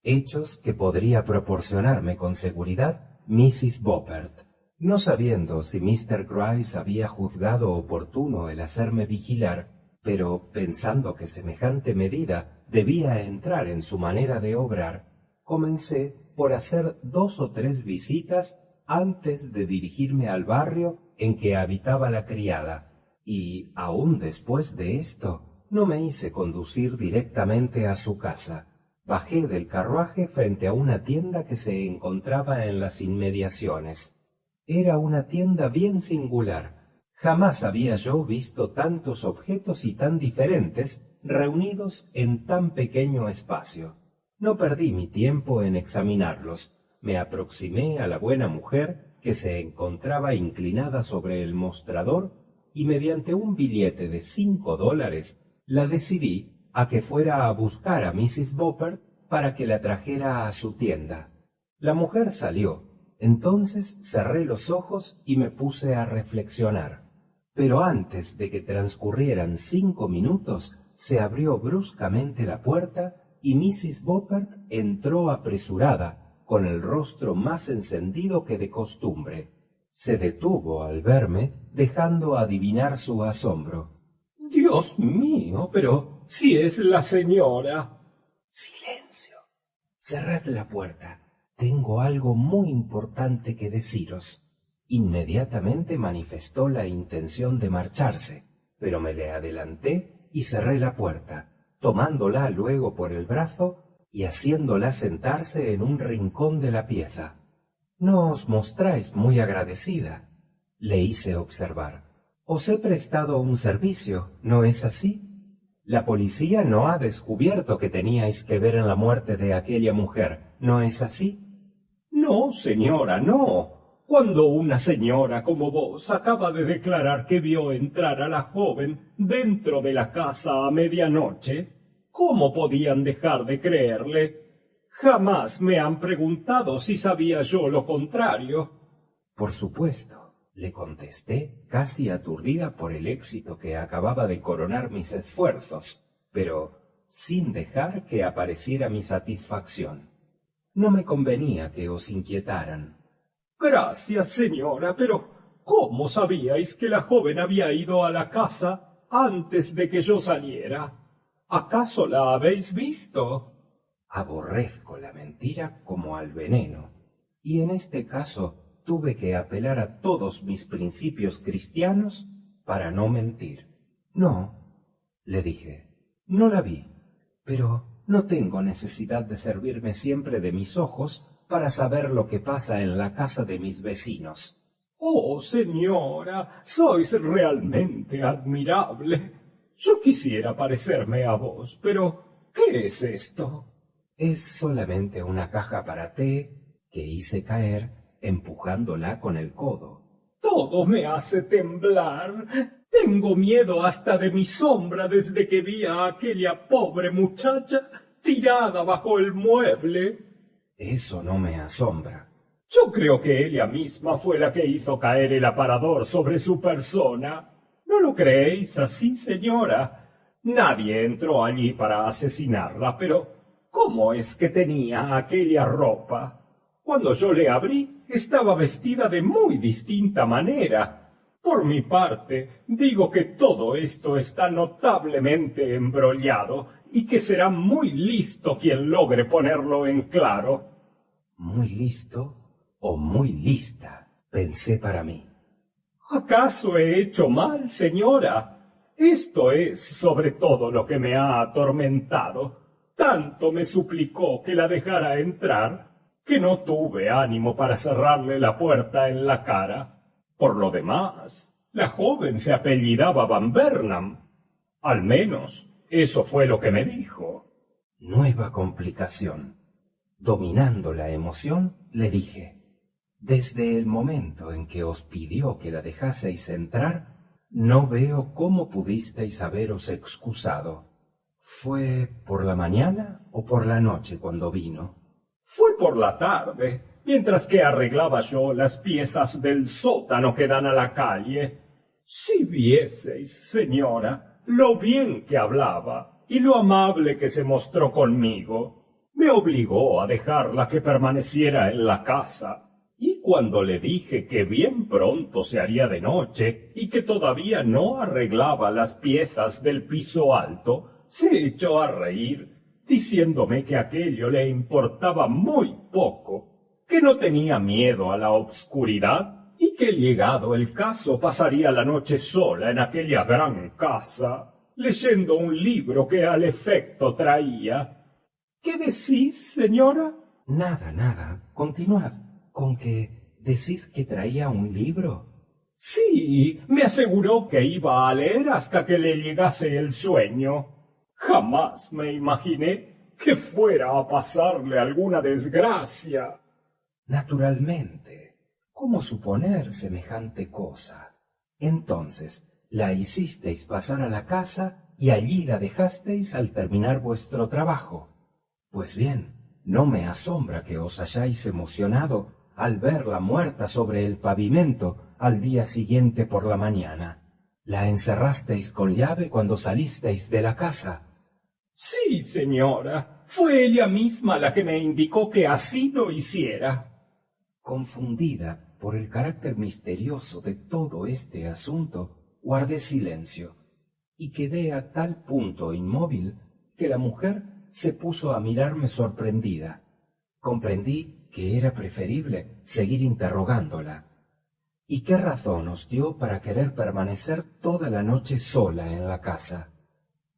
Hechos que podría proporcionarme con seguridad Mrs. Boppert. No sabiendo si Mr. Gryce había juzgado oportuno el hacerme vigilar, pero pensando que semejante medida debía entrar en su manera de obrar, comencé por hacer 2 o 3 visitas antes de dirigirme al barrio en que habitaba la criada, y aun después de esto no me hice conducir directamente a su casa. Bajé del carruaje frente a una tienda que se encontraba en las inmediaciones. Era una tienda bien singular. Jamás había yo visto tantos objetos y tan diferentes reunidos en tan pequeño espacio. No perdí mi tiempo en examinarlos. Me aproximé a la buena mujer que se encontraba inclinada sobre el mostrador y mediante un billete de $5 la decidí a que fuera a buscar a Mrs. Boppert para que la trajera a su tienda. La mujer salió. Entonces cerré los ojos y me puse a reflexionar. Pero antes de que transcurrieran 5 minutos, se abrió bruscamente la puerta y Mrs. Boppert entró apresurada, con el rostro más encendido que de costumbre. Se detuvo al verme, dejando adivinar su asombro. «Dios mío, pero si es la señora». «Silencio. Cerrad la puerta. Tengo algo muy importante que deciros». Inmediatamente manifestó la intención de marcharse, pero me le adelanté y cerré la puerta, tomándola luego por el brazo y haciéndola sentarse en un rincón de la pieza. «No os mostráis muy agradecida», le hice observar. «Os he prestado un servicio, ¿no es así? La policía no ha descubierto que teníais que ver en la muerte de aquella mujer, ¿no es así?» «No, señora, no. Cuando una señora como vos acaba de declarar que vio entrar a la joven dentro de la casa a medianoche, ¿cómo podían dejar de creerle? Jamás me han preguntado si sabía yo lo contrario». «Por supuesto», le contesté, casi aturdida por el éxito que acababa de coronar mis esfuerzos, pero sin dejar que apareciera mi satisfacción. No me convenía que os inquietaran. «Gracias, señora, pero ¿Cómo sabíais que la joven había ido a la casa antes de que yo saliera? ¿Acaso la habéis visto? Aborrezco la mentira como al veneno, y en este caso tuve que apelar a todos mis principios cristianos para no mentir. No, le dije, no la vi, pero no tengo necesidad de servirme siempre de mis ojos para saber lo que pasa en la casa de mis vecinos. Oh, señora, sois realmente admirable. Yo quisiera parecerme a vos, pero ¿qué es esto? Es solamente una caja para té que hice caer empujándola con el codo. Todo me hace temblar. Tengo miedo hasta de mi sombra desde que vi a aquella pobre muchacha tirada bajo el mueble. Eso no me asombra. Yo creo que ella misma fue la que hizo caer el aparador sobre su persona. ¿No lo creéis así, señora? Nadie entró allí para asesinarla, pero ¿cómo es que tenía aquella ropa? Cuando yo le abrí, estaba vestida de muy distinta manera. Por mi parte, digo que todo esto está notablemente embrollado y que será muy listo quien logre ponerlo en claro. Muy listo o muy lista, pensé para mí. ¿Acaso he hecho mal, señora? Esto es sobre todo lo que me ha atormentado. Tanto me suplicó que la dejara entrar, que no tuve ánimo para cerrarle la puerta en la cara. Por lo demás, la joven se apellidaba Van Burnham. Al menos, eso fue lo que me dijo. Nueva complicación. Dominando la emoción, le dije: desde el momento en que os pidió que la dejaseis entrar, no veo cómo pudisteis haberos excusado. ¿Fue por la mañana o por la noche cuando vino? Fue por la tarde, mientras que arreglaba yo las piezas del sótano que dan a la calle. Si vieseis, señora, lo bien que hablaba y lo amable que se mostró conmigo, me obligó a dejarla que permaneciera en la casa. Y cuando le dije que bien pronto se haría de noche y que todavía no arreglaba las piezas del piso alto, se echó a reír, diciéndome que aquello le importaba muy poco, que no tenía miedo a la obscuridad y que llegado el caso pasaría la noche sola en aquella gran casa, leyendo un libro que al efecto traía. ¿Qué decís, señora? Nada, nada. Continuad. ¿Con que decís que traía un libro? Sí, me aseguró que iba a leer hasta que le llegase el sueño. Jamás me imaginé que fuera a pasarle alguna desgracia. Naturalmente. ¿Cómo suponer semejante cosa? Entonces, la hicisteis pasar a la casa y allí la dejasteis al terminar vuestro trabajo. Pues bien, no me asombra que os hayáis emocionado al verla muerta sobre el pavimento al día siguiente por la mañana. ¿La encerrasteis con llave cuando salisteis de la casa? Sí, señora. Fue ella misma la que me indicó que así lo hiciera. Confundida por el carácter misterioso de todo este asunto, guardé silencio y quedé a tal punto inmóvil que la mujer se puso a mirarme sorprendida. Comprendí que era preferible seguir interrogándola. ¿Y qué razón os dio para querer permanecer toda la noche sola en la casa?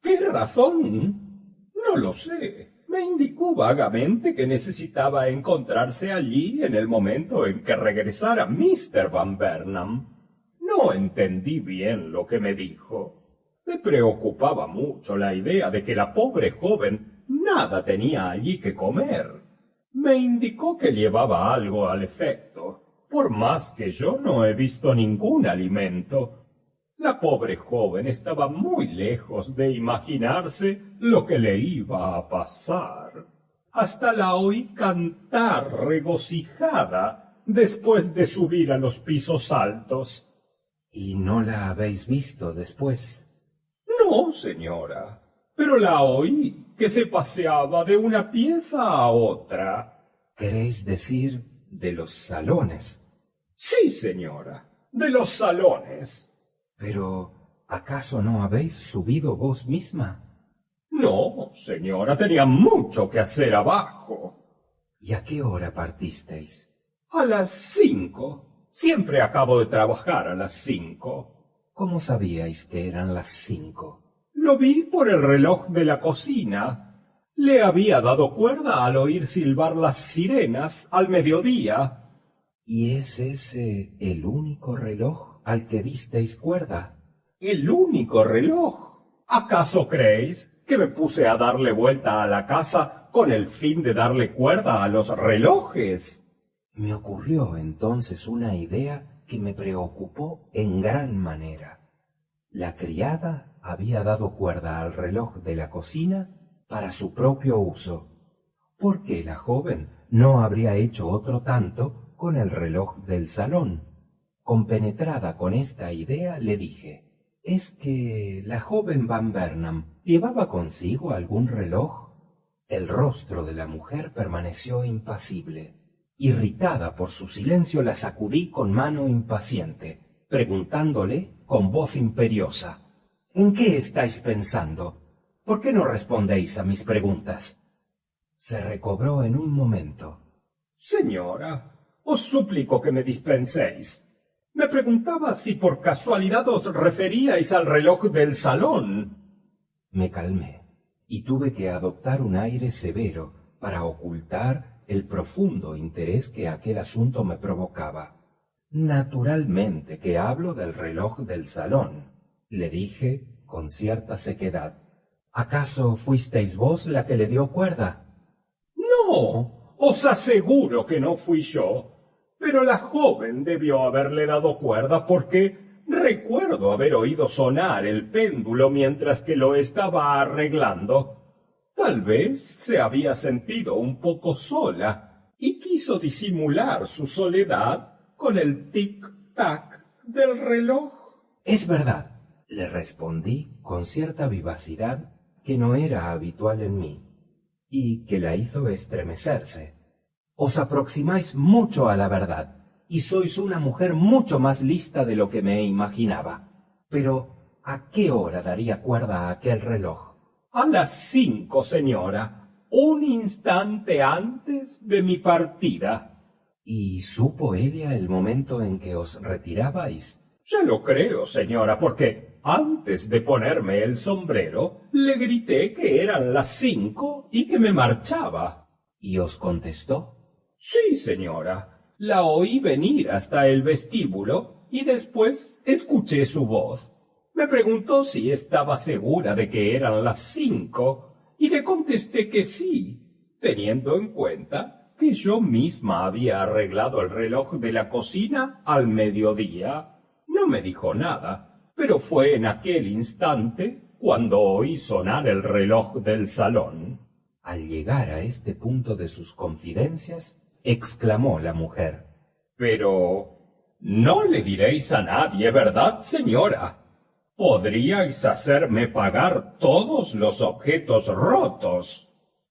¿Qué razón? No lo sé. Me indicó vagamente que necesitaba encontrarse allí en el momento en que regresara Mr. Van Burnham. No entendí bien lo que me dijo. Me preocupaba mucho la idea de que la pobre joven nada tenía allí que comer. Me indicó que llevaba algo al efecto, por más que yo no he visto ningún alimento. La pobre joven estaba muy lejos de imaginarse lo que le iba a pasar. Hasta la oí cantar regocijada después de subir a los pisos altos. ¿Y no la habéis visto después? No, señora, pero la oí que se paseaba de una pieza a otra. ¿Queréis decir de los salones? Sí, señora. de los salones. Pero, ¿acaso no habéis subido vos misma? No, señora, tenía mucho que hacer abajo. ¿Y a qué hora partisteis? A las 5. Siempre acabo de trabajar a las 5. ¿Cómo sabíais que eran las 5? Lo vi por el reloj de la cocina. Le había dado cuerda al oír silbar las sirenas al mediodía. ¿Y es ese el único reloj al que disteis cuerda? ¿El único reloj? ¿Acaso creéis que me puse a darle vuelta a la casa con el fin de darle cuerda a los relojes? Me ocurrió entonces una idea que me preocupó en gran manera. La criada había dado cuerda al reloj de la cocina para su propio uso. ¿Por qué la joven no habría hecho otro tanto con el reloj del salón? Compenetrada con esta idea, le dije: ¿es que la joven Van Bernam llevaba consigo algún reloj? El rostro de la mujer permaneció impasible. Irritada por su silencio, la sacudí con mano impaciente, preguntándole con voz imperiosa: ¿en qué estáis pensando? ¿Por qué no respondéis a mis preguntas? Se recobró en un momento. Señora, os suplico que me dispenséis. Me preguntaba si por casualidad os referíais al reloj del salón. Me calmé y tuve que adoptar un aire severo para ocultar el profundo interés que aquel asunto me provocaba. Naturalmente que hablo del reloj del salón, le dije con cierta sequedad. ¿Acaso fuisteis vos la que le dio cuerda? No, os aseguro que no fui yo, pero la joven debió haberle dado cuerda porque recuerdo haber oído sonar el péndulo mientras que lo estaba arreglando. Tal vez se había sentido un poco sola y quiso disimular su soledad con el tic-tac del reloj. Es verdad, le respondí con cierta vivacidad que no era habitual en mí y que la hizo estremecerse. Os aproximáis mucho a la verdad y sois una mujer mucho más lista de lo que me imaginaba. Pero, ¿a qué hora daría cuerda a aquel reloj? A las 5, señora, un instante antes de mi partida. ¿Y supo ella el momento en que os retirabais? Ya lo creo, señora, porque antes de ponerme el sombrero, le grité que eran las 5 y que me marchaba. ¿Y os contestó? Sí, señora. La oí venir hasta el vestíbulo y después escuché su voz. Me preguntó si estaba segura de que eran las 5 y le contesté que sí, teniendo en cuenta que yo misma había arreglado el reloj de la cocina al mediodía. No me dijo nada, pero fue en aquel instante cuando oí sonar el reloj del salón. Al llegar a este punto de sus confidencias, exclamó la mujer: Pero no le diréis a nadie, ¿verdad, señora? Podríais hacerme pagar todos los objetos rotos.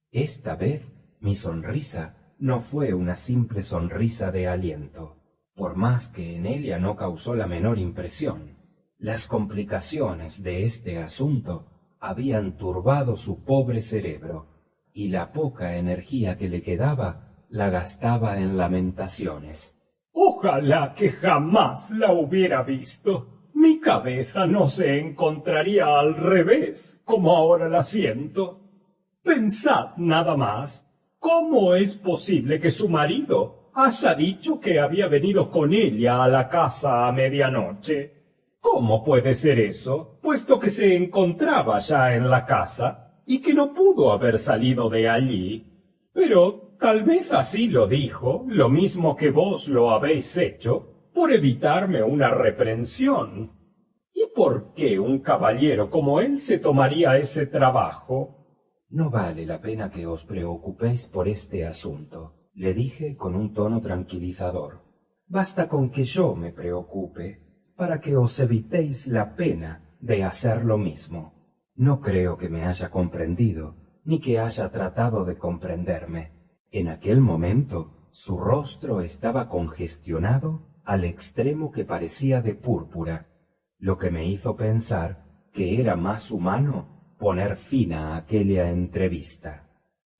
Esta vez mi sonrisa no fue una simple sonrisa de aliento, por más que en ella no causó la menor impresión. Las complicaciones de este asunto habían turbado su pobre cerebro, y la poca energía que le quedaba la gastaba en lamentaciones. Ojalá que jamás la hubiera visto. Mi cabeza no se encontraría al revés, como ahora la siento. Pensad nada más, ¿cómo es posible que su marido haya dicho que había venido con ella a la casa a medianoche? ¿Cómo puede ser eso, puesto que se encontraba ya en la casa y que no pudo haber salido de allí? Pero tal vez así lo dijo, lo mismo que vos lo habéis hecho, por evitarme una reprensión. ¿Y por qué un caballero como él se tomaría ese trabajo? No vale la pena que os preocupéis por este asunto, le dije con un tono tranquilizador. Basta con que yo me preocupe para que os evitéis la pena de hacer lo mismo. No creo que me haya comprendido, ni que haya tratado de comprenderme. En aquel momento su rostro estaba congestionado al extremo que parecía de púrpura, lo que me hizo pensar que era más humano poner fin a aquella entrevista.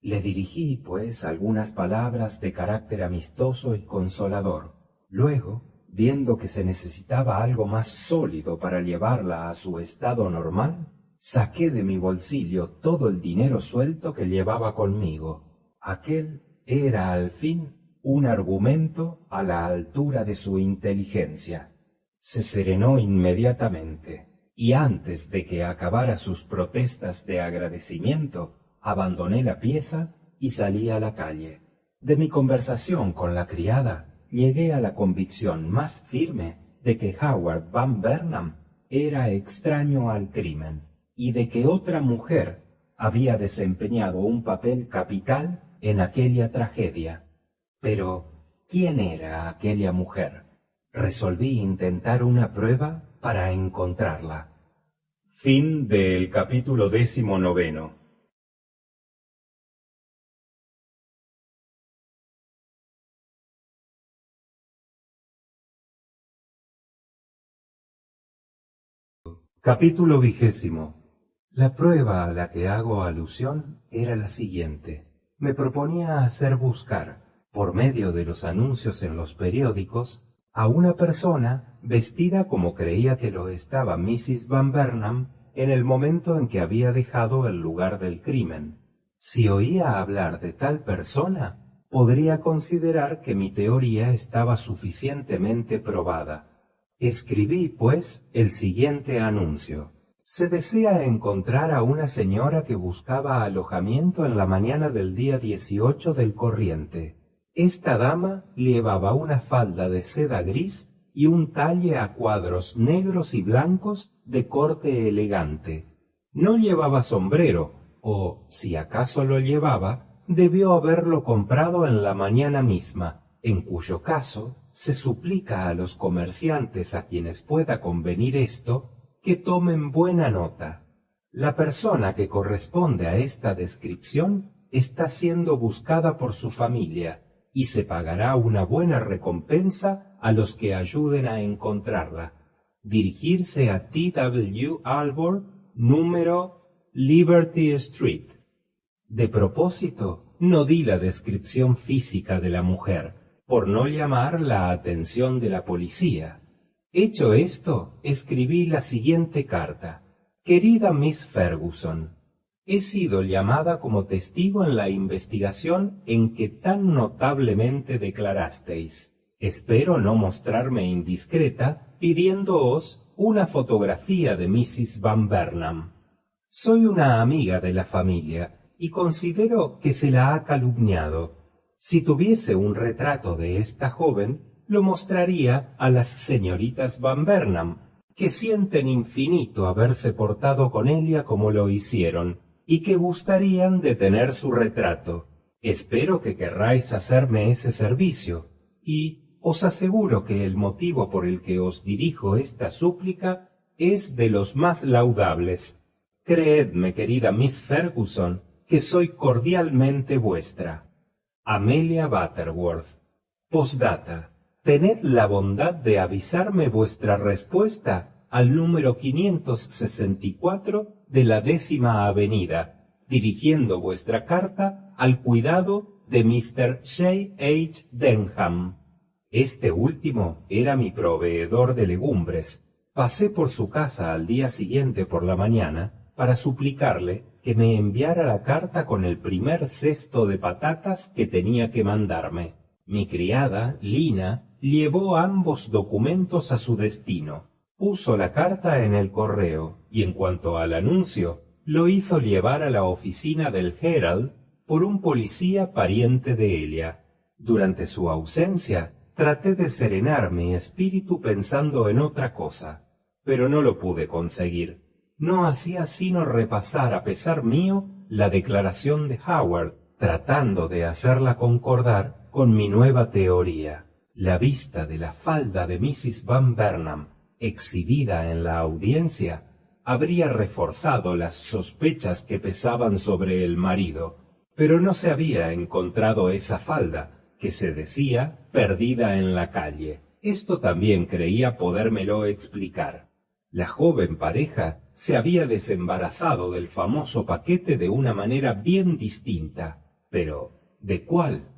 Le dirigí, pues, algunas palabras de carácter amistoso y consolador. Luego, viendo que se necesitaba algo más sólido para llevarla a su estado normal, saqué de mi bolsillo todo el dinero suelto que llevaba conmigo. Aquel era, al fin, un argumento a la altura de su inteligencia. Se serenó inmediatamente, y antes de que acabara sus protestas de agradecimiento, abandoné la pieza y salí a la calle. De mi conversación con la criada, llegué a la convicción más firme de que Howard Van Burnham era extraño al crimen, y de que otra mujer había desempeñado un papel capital en aquella tragedia. Pero, ¿quién era aquella mujer? Resolví intentar una prueba para encontrarla. Fin del capítulo 19. Capítulo 20. La prueba a la que hago alusión era la siguiente. Me proponía hacer buscar, por medio de los anuncios en los periódicos, a una persona vestida como creía que lo estaba Mrs. Van Burnham en el momento en que había dejado el lugar del crimen. Si oía hablar de tal persona, podría considerar que mi teoría estaba suficientemente probada. Escribí, pues, el siguiente anuncio. Se desea encontrar a una señora que buscaba alojamiento en la mañana del día 18 del corriente. Esta dama llevaba una falda de seda gris y un talle a cuadros negros y blancos de corte elegante. No llevaba sombrero, o, si acaso lo llevaba, debió haberlo comprado en la mañana misma, en cuyo caso se suplica a los comerciantes a quienes pueda convenir esto, que tomen buena nota. La persona que corresponde a esta descripción está siendo buscada por su familia, y se pagará una buena recompensa a los que ayuden a encontrarla. Dirigirse a T.W. Albor, número Liberty Street. De propósito, no di la descripción física de la mujer, por no llamar la atención de la policía. Hecho esto, escribí la siguiente carta. Querida Miss Ferguson, he sido llamada como testigo en la investigación en que tan notablemente declarasteis. Espero no mostrarme indiscreta pidiéndoos una fotografía de Mrs. Van Burnham. Soy una amiga de la familia y considero que se la ha calumniado. Si tuviese un retrato de esta joven, lo mostraría a las señoritas Van Burnham, que sienten infinito haberse portado con ella como lo hicieron, y que gustarían de tener su retrato. Espero que querráis hacerme ese servicio, y os aseguro que el motivo por el que os dirijo esta súplica es de los más laudables. Creedme, querida Miss Ferguson, que soy cordialmente vuestra. Amelia Butterworth. Postdata. Tened la bondad de avisarme vuestra respuesta al número 564 de la 10ª Avenida, dirigiendo vuestra carta al cuidado de Mr. J. H. Denham. Este último era mi proveedor de legumbres. Pasé por su casa al día siguiente por la mañana para suplicarle que me enviara la carta con el primer cesto de patatas que tenía que mandarme. Mi criada, Lina, llevó ambos documentos a su destino. Puso la carta en el correo y en cuanto al anuncio, lo hizo llevar a la oficina del Herald por un policía pariente de ella. Durante su ausencia, traté de serenar mi espíritu pensando en otra cosa, pero no lo pude conseguir. No hacía sino repasar a pesar mío la declaración de Howard, tratando de hacerla concordar con mi nueva teoría. La vista de la falda de Mrs. Van Burnham, exhibida en la audiencia, habría reforzado las sospechas que pesaban sobre el marido, pero no se había encontrado esa falda, que se decía perdida en la calle. Esto también creía podérmelo explicar. La joven pareja se había desembarazado del famoso paquete de una manera bien distinta. Pero, ¿de cuál?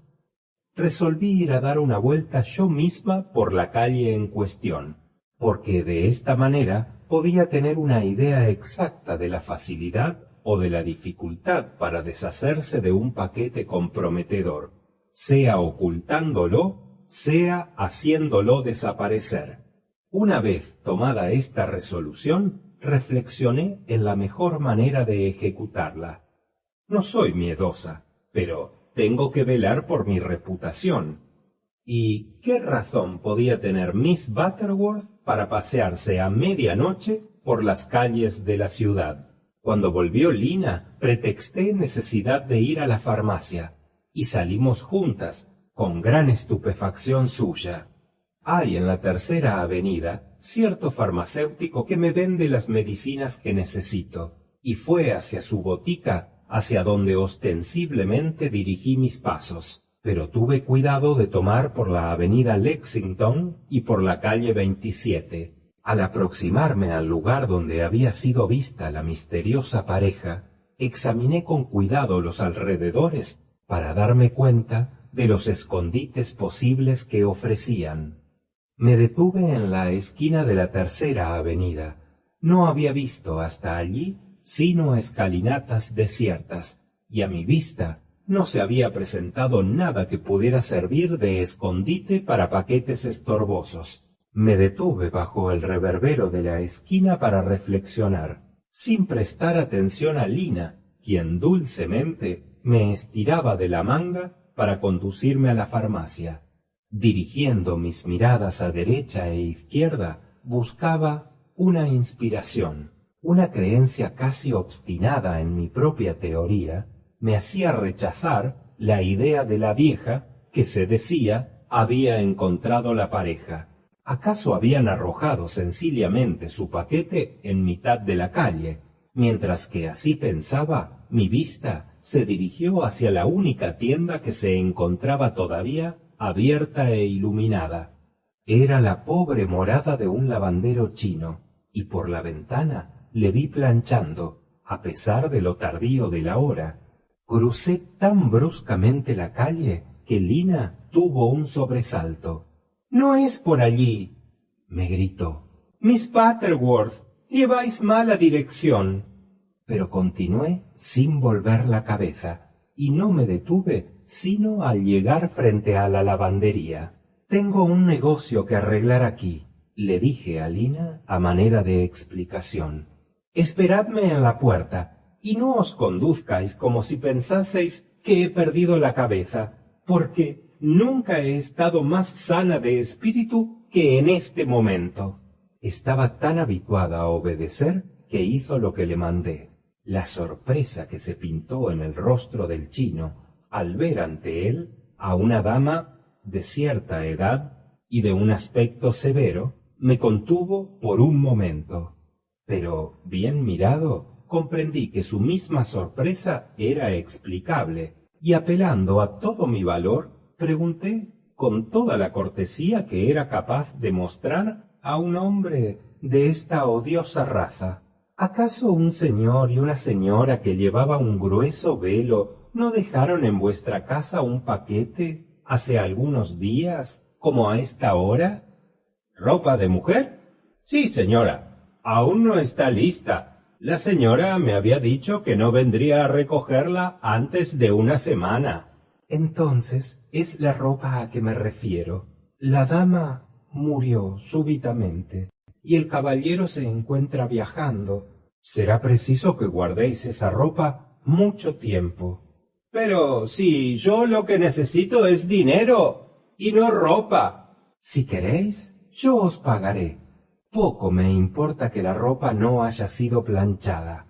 Resolví ir a dar una vuelta yo misma por la calle en cuestión, porque de esta manera podía tener una idea exacta de la facilidad o de la dificultad para deshacerse de un paquete comprometedor, sea ocultándolo, sea haciéndolo desaparecer. Una vez tomada esta resolución, reflexioné en la mejor manera de ejecutarla. No soy miedosa, pero tengo que velar por mi reputación. ¿Y qué razón podía tener Miss Butterworth para pasearse a medianoche por las calles de la ciudad? Cuando volvió Lina, pretexté necesidad de ir a la farmacia, y salimos juntas, con gran estupefacción suya. Hay en la Tercera Avenida cierto farmacéutico que me vende las medicinas que necesito, y fue hacia su botica hacia donde ostensiblemente dirigí mis pasos, pero tuve cuidado de tomar por la avenida Lexington y por la calle 27. Al aproximarme al lugar donde había sido vista la misteriosa pareja, examiné con cuidado los alrededores para darme cuenta de los escondites posibles que ofrecían. Me detuve en la esquina de la Tercera Avenida. No había visto hasta allí sino escalinatas desiertas, y a mi vista no se había presentado nada que pudiera servir de escondite para paquetes estorbosos. Me detuve bajo el reverbero de la esquina para reflexionar, sin prestar atención a Lina, quien dulcemente me estiraba de la manga para conducirme a la farmacia. Dirigiendo mis miradas a derecha e izquierda, buscaba una inspiración. Una creencia casi obstinada en mi propia teoría me hacía rechazar la idea de la vieja que se decía había encontrado la pareja. ¿Acaso habían arrojado sencillamente su paquete en mitad de la calle? Mientras que así pensaba, mi vista se dirigió hacia la única tienda que se encontraba todavía abierta e iluminada. Era la pobre morada de un lavandero chino, y por la ventana le vi planchando, a pesar de lo tardío de la hora. Crucé tan bruscamente la calle que Lina tuvo un sobresalto. «¡No es por allí!», me gritó. «Miss Butterworth, lleváis mala dirección». Pero continué sin volver la cabeza, y no me detuve sino al llegar frente a la lavandería. «Tengo un negocio que arreglar aquí», le dije a Lina a manera de explicación. «Esperadme en la puerta, y no os conduzcáis como si pensaseis que he perdido la cabeza, porque nunca he estado más sana de espíritu que en este momento». Estaba tan habituada a obedecer que hizo lo que le mandé. La sorpresa que se pintó en el rostro del chino al ver ante él a una dama de cierta edad y de un aspecto severo me contuvo por un momento. Pero, bien mirado, comprendí que su misma sorpresa era explicable, y apelando a todo mi valor, pregunté con toda la cortesía que era capaz de mostrar a un hombre de esta odiosa raza: ¿acaso un señor y una señora que llevaba un grueso velo no dejaron en vuestra casa un paquete hace algunos días, como a esta hora? ¿Ropa de mujer? Sí, señora. Aún no está lista. La señora me había dicho que no vendría a recogerla antes de una semana. Entonces es la ropa a que me refiero. La dama murió súbitamente, y el caballero se encuentra viajando. Será preciso que guardéis esa ropa mucho tiempo. Pero si yo lo que necesito es dinero y no ropa. Si queréis, yo os pagaré. Poco me importa que la ropa no haya sido planchada.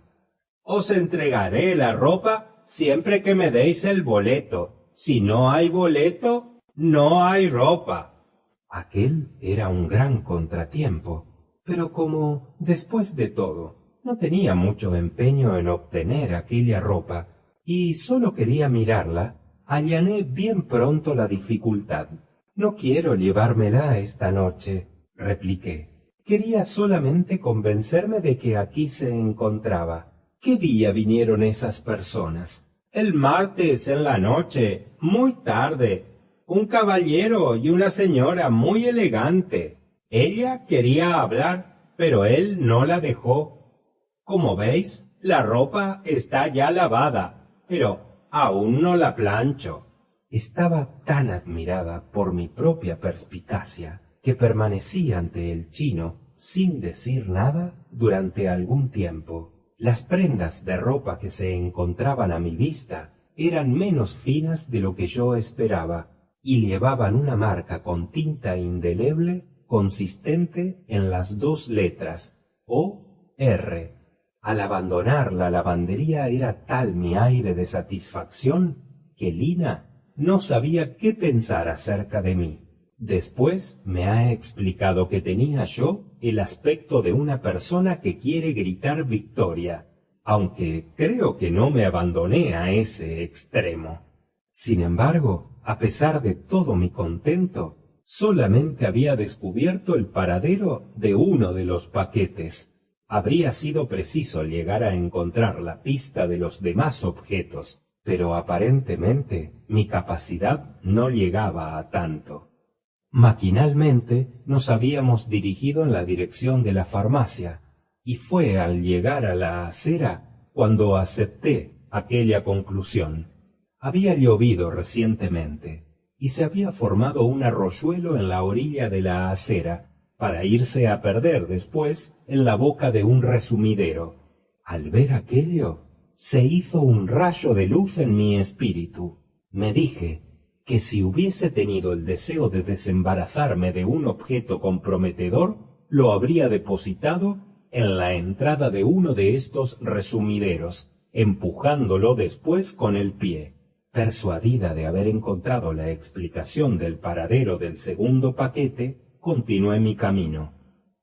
Os entregaré la ropa siempre que me deis el boleto. Si no hay boleto, no hay ropa. Aquel era un gran contratiempo, pero como, después de todo, no tenía mucho empeño en obtener aquella ropa, y sólo quería mirarla, allané bien pronto la dificultad. No quiero llevármela esta noche, repliqué. Quería solamente convencerme de que aquí se encontraba. ¿Qué día vinieron esas personas? El martes en la noche, muy tarde. Un caballero y una señora muy elegante. Ella quería hablar, pero él no la dejó. Como veis, la ropa está ya lavada, pero aún no la plancho. Estaba tan admirada por mi propia perspicacia que permanecí ante el chino sin decir nada durante algún tiempo. Las prendas de ropa que se encontraban a mi vista eran menos finas de lo que yo esperaba y llevaban una marca con tinta indeleble consistente en las dos letras O-R. Al abandonar la lavandería era tal mi aire de satisfacción que Lina no sabía qué pensar acerca de mí. Después me ha explicado que tenía yo el aspecto de una persona que quiere gritar victoria, aunque creo que no me abandoné a ese extremo. Sin embargo, a pesar de todo mi contento, solamente había descubierto el paradero de uno de los paquetes. Habría sido preciso llegar a encontrar la pista de los demás objetos, pero aparentemente mi capacidad no llegaba a tanto. Maquinalmente nos habíamos dirigido en la dirección de la farmacia, y fue al llegar a la acera cuando acepté aquella conclusión. Había llovido recientemente, y se había formado un arroyuelo en la orilla de la acera, para irse a perder después en la boca de un resumidero. Al ver aquello, se hizo un rayo de luz en mi espíritu. Me dije que si hubiese tenido el deseo de desembarazarme de un objeto comprometedor, lo habría depositado en la entrada de uno de estos resumideros, empujándolo después con el pie. Persuadida de haber encontrado la explicación del paradero del segundo paquete, continué mi camino.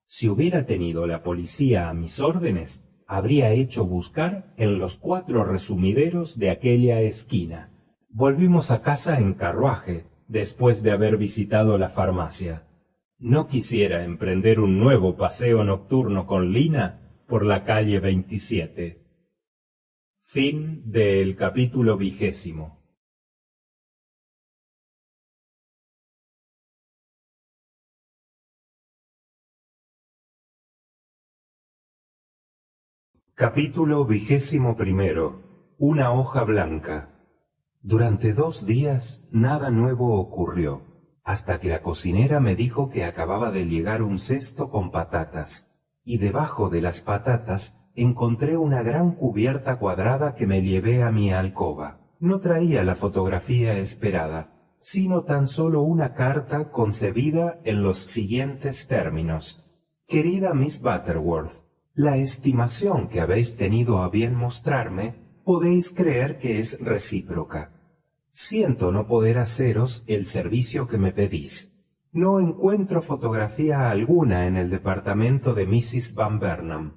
Si hubiera tenido la policía a mis órdenes, habría hecho buscar en los 4 resumideros de aquella esquina. Volvimos a casa en carruaje, después de haber visitado la farmacia. No quisiera emprender un nuevo paseo nocturno con Lina por la calle 27. Fin del capítulo 20. Capítulo 21. Una hoja blanca. Durante 2 días nada nuevo ocurrió, hasta que la cocinera me dijo que acababa de llegar un cesto con patatas, y debajo de las patatas encontré una gran cubierta cuadrada que me llevé a mi alcoba. No traía la fotografía esperada, sino tan solo una carta concebida en los siguientes términos. Querida Miss Butterworth, la estimación que habéis tenido a bien mostrarme podéis creer que es recíproca. Siento no poder haceros el servicio que me pedís. No encuentro fotografía alguna en el departamento de Mrs. Van Burnham.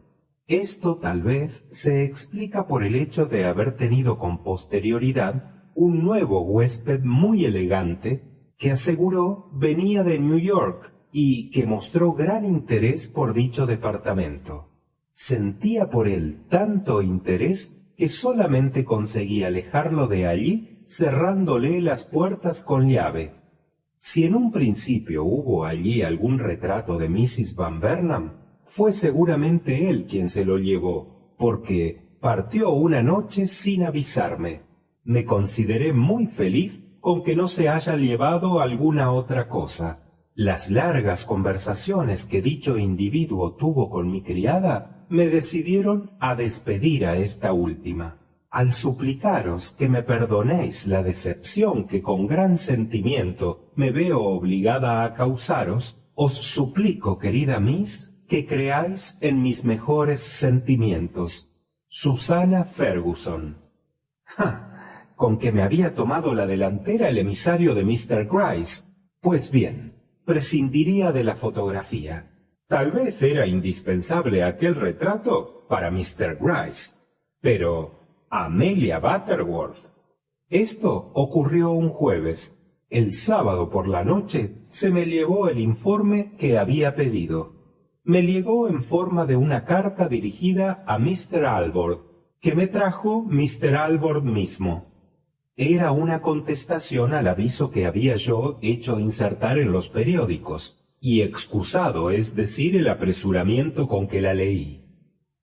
Esto tal vez se explica por el hecho de haber tenido con posterioridad un nuevo huésped muy elegante que aseguró venía de New York y que mostró gran interés por dicho departamento. Sentía por él tanto interés que solamente conseguí alejarlo de allí cerrándole las puertas con llave. Si en un principio hubo allí algún retrato de Mrs. Van Burnham, fue seguramente él quien se lo llevó, porque partió una noche sin avisarme. Me consideré muy feliz con que no se haya llevado alguna otra cosa. Las largas conversaciones que dicho individuo tuvo con mi criada me decidieron a despedir a esta última. Al suplicaros que me perdonéis la decepción que con gran sentimiento me veo obligada a causaros, os suplico, querida Miss, que creáis en mis mejores sentimientos. Susana Ferguson. ¡Ja! Con que me había tomado la delantera el emisario de Mr. Gryce. Pues bien, prescindiría de la fotografía. Tal vez era indispensable aquel retrato para Mr. Gryce, pero Amelia Butterworth. Esto ocurrió un jueves. El sábado por la noche se me llevó el informe que había pedido. Me llegó en forma de una carta dirigida a Mr. Alvord, que me trajo Mr. Alvord mismo. Era una contestación al aviso que había yo hecho insertar en los periódicos, y excusado es decir el apresuramiento con que la leí.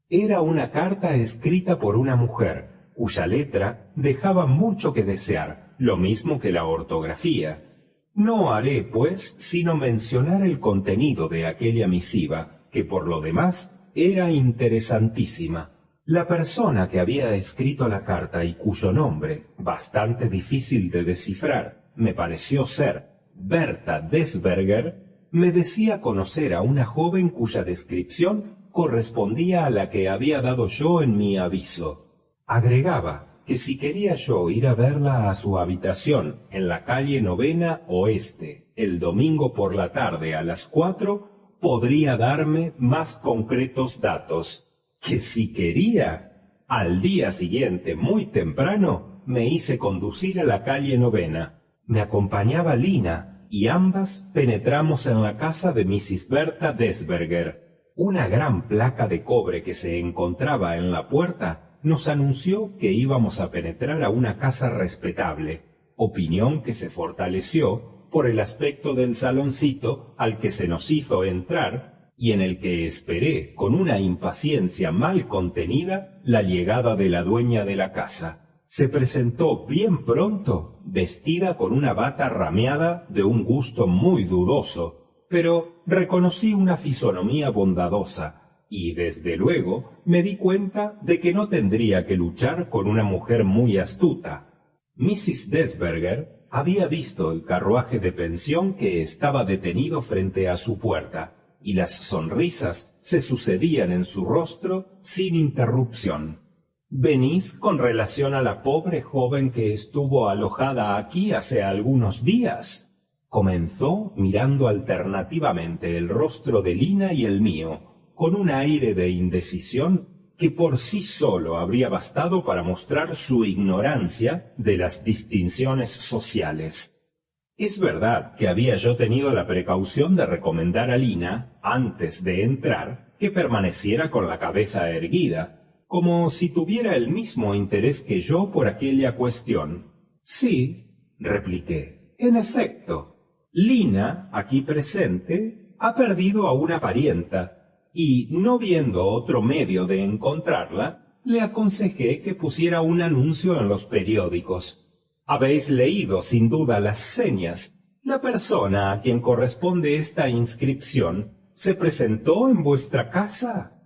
Era una carta escrita por una mujer, cuya letra dejaba mucho que desear, lo mismo que la ortografía. No haré, pues, sino mencionar el contenido de aquella misiva, que por lo demás era interesantísima. La persona que había escrito la carta y cuyo nombre, bastante difícil de descifrar, me pareció ser Berta Desberger, me decía conocer a una joven cuya descripción correspondía a la que había dado yo en mi aviso. Agregaba que si quería yo ir a verla a su habitación en la calle Novena Oeste el domingo por la tarde a las 4, podría darme más concretos datos. Que si quería. Al día siguiente, muy temprano, me hice conducir a la calle Novena. Me acompañaba Lina y ambas penetramos en la casa de Mrs. Berta Desberger. Una gran placa de cobre que se encontraba en la puerta nos anunció que íbamos a penetrar a una casa respetable, opinión que se fortaleció por el aspecto del saloncito al que se nos hizo entrar y en el que esperé con una impaciencia mal contenida la llegada de la dueña de la casa. Se presentó bien pronto, vestida con una bata rameada de un gusto muy dudoso, pero reconocí una fisonomía bondadosa, y desde luego me di cuenta de que no tendría que luchar con una mujer muy astuta. Mrs. Desberger había visto el carruaje de pensión que estaba detenido frente a su puerta, y las sonrisas se sucedían en su rostro sin interrupción. «¿Venís con relación a la pobre joven que estuvo alojada aquí hace algunos días?», comenzó mirando alternativamente el rostro de Lina y el mío, con un aire de indecisión que por sí solo habría bastado para mostrar su ignorancia de las distinciones sociales. Es verdad que había yo tenido la precaución de recomendar a Lina, antes de entrar, que permaneciera con la cabeza erguida, como si tuviera el mismo interés que yo por aquella cuestión. «Sí», repliqué, «en efecto, Lina, aquí presente, ha perdido a una parienta, y, no viendo otro medio de encontrarla, le aconsejé que pusiera un anuncio en los periódicos. Habéis leído, sin duda, las señas. La persona a quien corresponde esta inscripción se presentó en vuestra casa».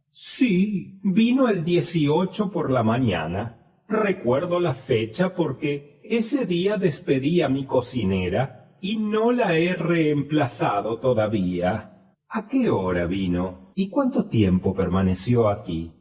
«Sí, vino el 18 por la mañana. Recuerdo la fecha porque ese día despedí a mi cocinera y no la he reemplazado todavía». «¿A qué hora vino? ¿Y cuánto tiempo permaneció aquí?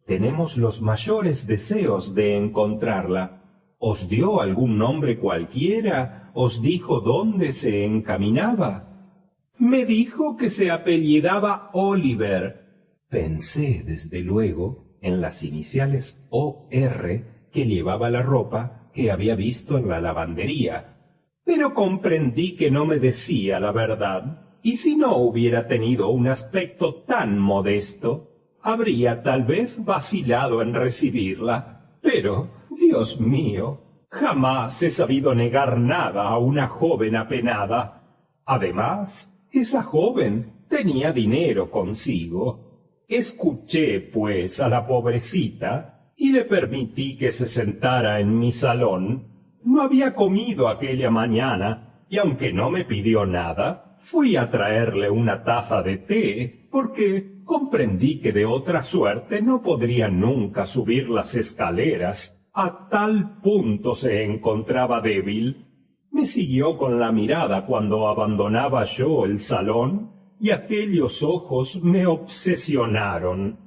Tenemos los mayores deseos de encontrarla. ¿Os dio algún nombre cualquiera? ¿Os dijo dónde se encaminaba?» «Me dijo que se apellidaba Oliver». Pensé, desde luego, en las iniciales O.R. que llevaba la ropa que había visto en la lavandería. Pero comprendí que no me decía la verdad. Y si no hubiera tenido un aspecto tan modesto, habría tal vez vacilado en recibirla. Pero, Dios mío, jamás he sabido negar nada a una joven apenada. Además, esa joven tenía dinero consigo. Escuché, pues, a la pobrecita y le permití que se sentara en mi salón. No había comido aquella mañana, y aunque no me pidió nada, fui a traerle una taza de té, porque comprendí que de otra suerte no podría nunca subir las escaleras. A tal punto se encontraba débil. Me siguió con la mirada cuando abandonaba yo el salón, y aquellos ojos me obsesionaron.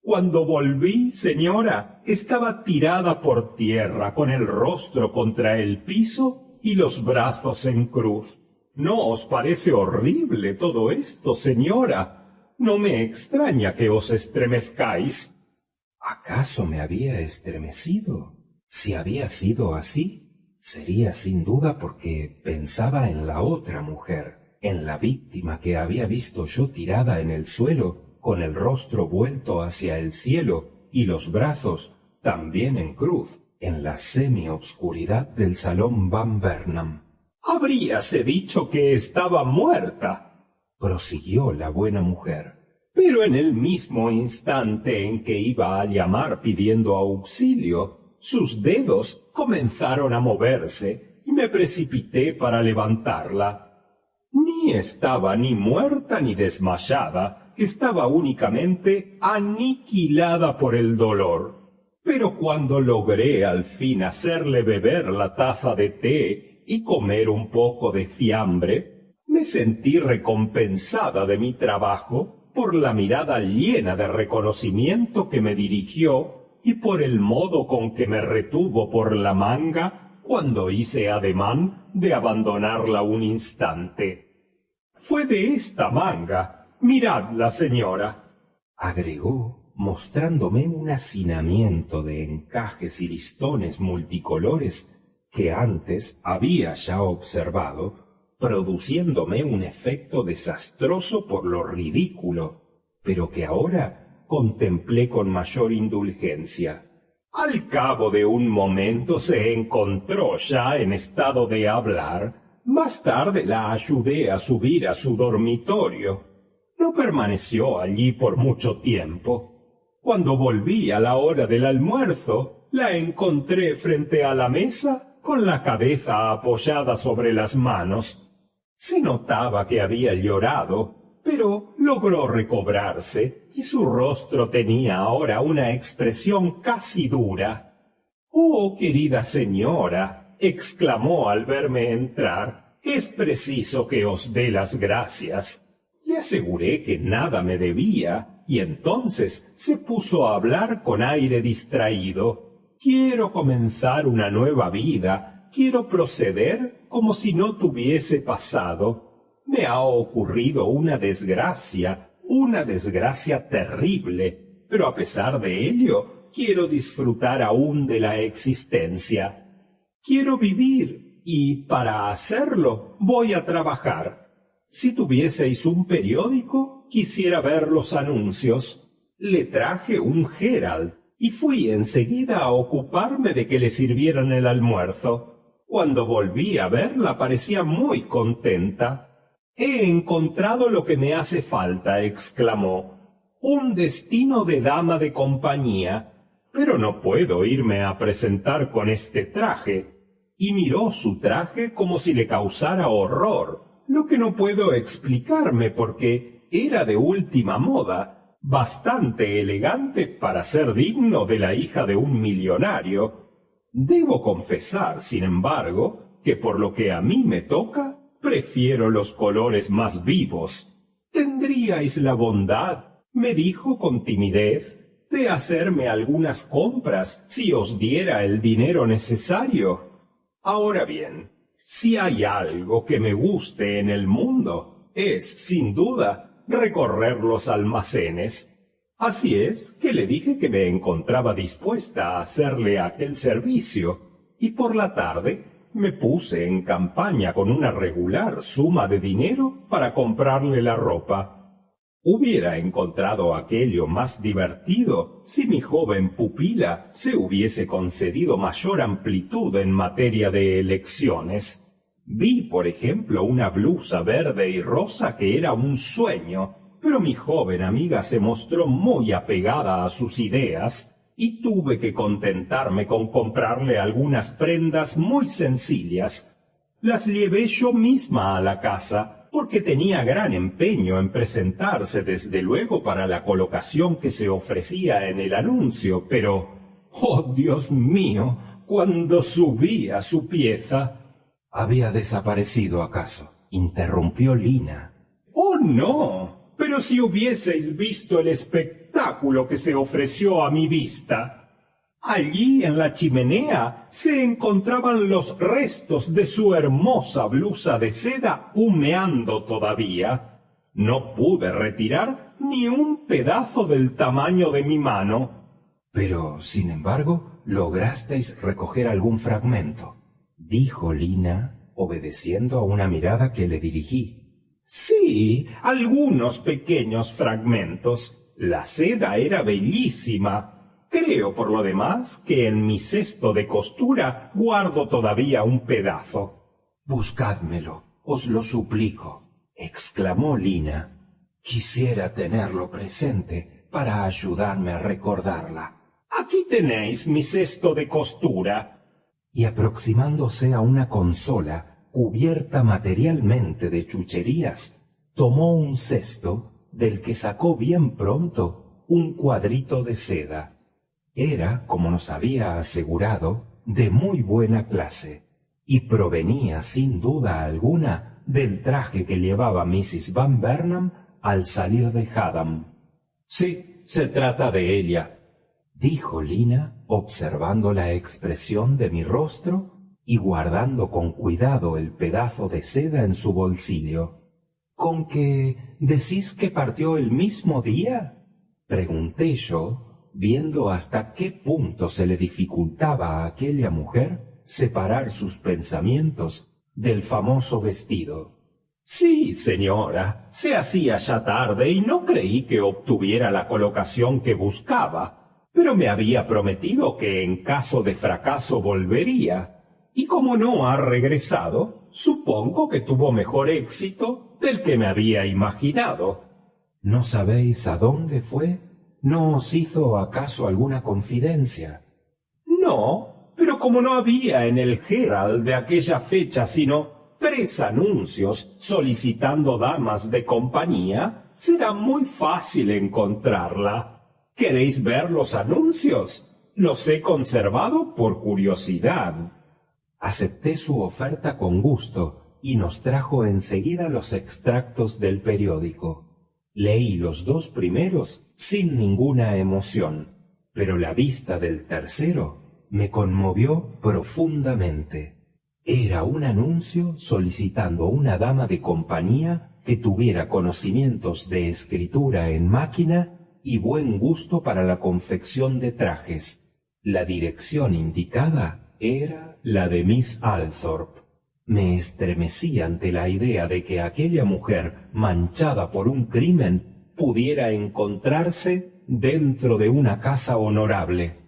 Cuando volví, señora, estaba tirada por tierra, con el rostro contra el piso y los brazos en cruz. ¿No os parece horrible todo esto, señora? No me extraña que os estremezcáis. ¿Acaso me había estremecido? Si había sido así, Sería sin duda porque pensaba en la otra mujer, en la víctima que había visto yo tirada en el suelo, con el rostro vuelto hacia el cielo y los brazos también en cruz, en la semi-obscuridad del salón Van Burnham. Habríase dicho que estaba muerta, prosiguió la buena mujer. Pero en el mismo instante en que iba a llamar pidiendo auxilio, sus dedos comenzaron a moverse y me precipité para levantarla. Ni estaba ni muerta ni desmayada, estaba únicamente aniquilada por el dolor. Pero cuando logré al fin hacerle beber la taza de té y comer un poco de fiambre, me sentí recompensada de mi trabajo por la mirada llena de reconocimiento que me dirigió y por el modo con que me retuvo por la manga cuando hice ademán de abandonarla un instante. Fue de esta manga, miradla, señora, agregó, mostrándome un hacinamiento de encajes y listones multicolores que antes había ya observado, produciéndome un efecto desastroso por lo ridículo, pero que ahora contemplé con mayor indulgencia. Al cabo de un momento se encontró ya en estado de hablar. Más tarde la ayudé a subir a su dormitorio. No permaneció allí por mucho tiempo. Cuando volví a la hora del almuerzo, la encontré frente a la mesa con la cabeza apoyada sobre las manos. Se notaba que había llorado, pero logró recobrarse y su rostro tenía ahora una expresión casi dura. «Oh, querida señora», exclamó al verme entrar, «es preciso que os dé las gracias». Le aseguré que nada me debía, y entonces se puso a hablar con aire distraído. «Quiero comenzar una nueva vida, quiero proceder como si no tuviese pasado. Me ha ocurrido una desgracia terrible, pero a pesar de ello, quiero disfrutar aún de la existencia. Quiero vivir, y para hacerlo voy a trabajar. Si tuvieseis un periódico, quisiera ver los anuncios». Le traje un Herald, y fui enseguida a ocuparme de que le sirvieran el almuerzo. Cuando volví a verla parecía muy contenta. «He encontrado lo que me hace falta», exclamó, «un destino de dama de compañía, pero no puedo irme a presentar con este traje». Y miró su traje como si le causara horror, lo que no puedo explicarme porque era de última moda, bastante elegante para ser digno de la hija de un millonario. Debo confesar, sin embargo, que por lo que a mí me toca, prefiero los colores más vivos. «¿Tendríais la bondad», me dijo con timidez, «de hacerme algunas compras si os diera el dinero necesario? Ahora bien, si hay algo que me guste en el mundo, es, sin duda, recorrer los almacenes». Así es que le dije que me encontraba dispuesta a hacerle aquel servicio, y por la tarde me puse en campaña con una regular suma de dinero para comprarle la ropa. Hubiera encontrado aquello más divertido si mi joven pupila se hubiese concedido mayor amplitud en materia de elecciones. Vi, por ejemplo, una blusa verde y rosa que era un sueño, pero mi joven amiga se mostró muy apegada a sus ideas, y tuve que contentarme con comprarle algunas prendas muy sencillas. Las llevé yo misma a la casa, porque tenía gran empeño en presentarse desde luego para la colocación que se ofrecía en el anuncio, pero, ¡oh, Dios mío!, cuando subí a su pieza... ¿Había desaparecido acaso?, interrumpió Lina. «Oh, no, pero si hubieseis visto el espectáculo que se ofreció a mi vista. Allí en la chimenea se encontraban los restos de su hermosa blusa de seda humeando todavía. No pude retirar ni un pedazo del tamaño de mi mano». «Pero, sin embargo, lograsteis recoger algún fragmento», dijo Lina, obedeciendo a una mirada que le dirigí. Sí, algunos pequeños fragmentos. La seda era bellísima. Creo, por lo demás, que en mi cesto de costura guardo todavía un pedazo. Buscádmelo, os lo suplico, exclamó Lina. Quisiera tenerlo presente para ayudarme a recordarla. Aquí tenéis mi cesto de costura. Y aproximándose a una consola cubierta materialmente de chucherías, tomó un cesto del que sacó bien pronto un cuadrito de seda. Era, como nos había asegurado, de muy buena clase, y provenía sin duda alguna del traje que llevaba Mrs. Van Burnham al salir de Haddam. Sí, se trata de ella, dijo Lina, observando la expresión de mi rostro y guardando con cuidado el pedazo de seda en su bolsillo. ¿Con que decís que partió el mismo día?, pregunté yo, viendo hasta qué punto se le dificultaba a aquella mujer separar sus pensamientos del famoso vestido. Sí, señora, se hacía ya tarde y no creí que obtuviera la colocación que buscaba, pero me había prometido que en caso de fracaso volvería, y como no ha regresado, supongo que tuvo mejor éxito del que me había imaginado. ¿No sabéis a dónde fue? ¿No os hizo acaso alguna confidencia? No, pero como no había en el Herald de aquella fecha sino 3 anuncios solicitando damas de compañía, será muy fácil encontrarla. ¿Queréis ver los anuncios? Los he conservado por curiosidad. Acepté su oferta con gusto y nos trajo enseguida los extractos del periódico. Leí los 2 primeros sin ninguna emoción, pero la vista del tercero me conmovió profundamente. Era un anuncio solicitando una dama de compañía que tuviera conocimientos de escritura en máquina y buen gusto para la confección de trajes. La dirección indicada era la de Miss Althorpe. Me estremecí ante la idea de que aquella mujer, manchada por un crimen, pudiera encontrarse dentro de una casa honorable.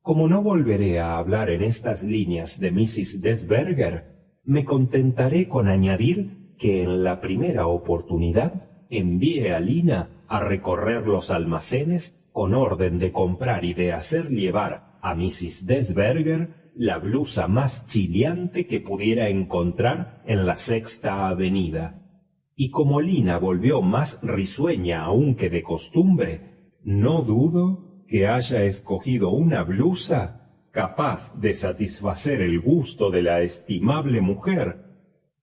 Como no volveré a hablar en estas líneas de Mrs. Desberger, me contentaré con añadir que en la primera oportunidad envié a Lina a recorrer los almacenes con orden de comprar y de hacer llevar a Mrs. Desberger la blusa más chilliante que pudiera encontrar en la Sexta Avenida. Y como Lina volvió más risueña aún que de costumbre, no dudo que haya escogido una blusa capaz de satisfacer el gusto de la estimable mujer,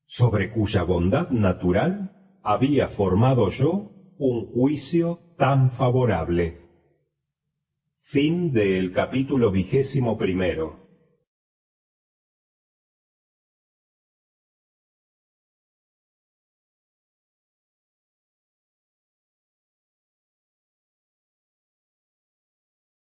sobre cuya bondad natural había formado yo un juicio tan favorable. Fin del capítulo 21.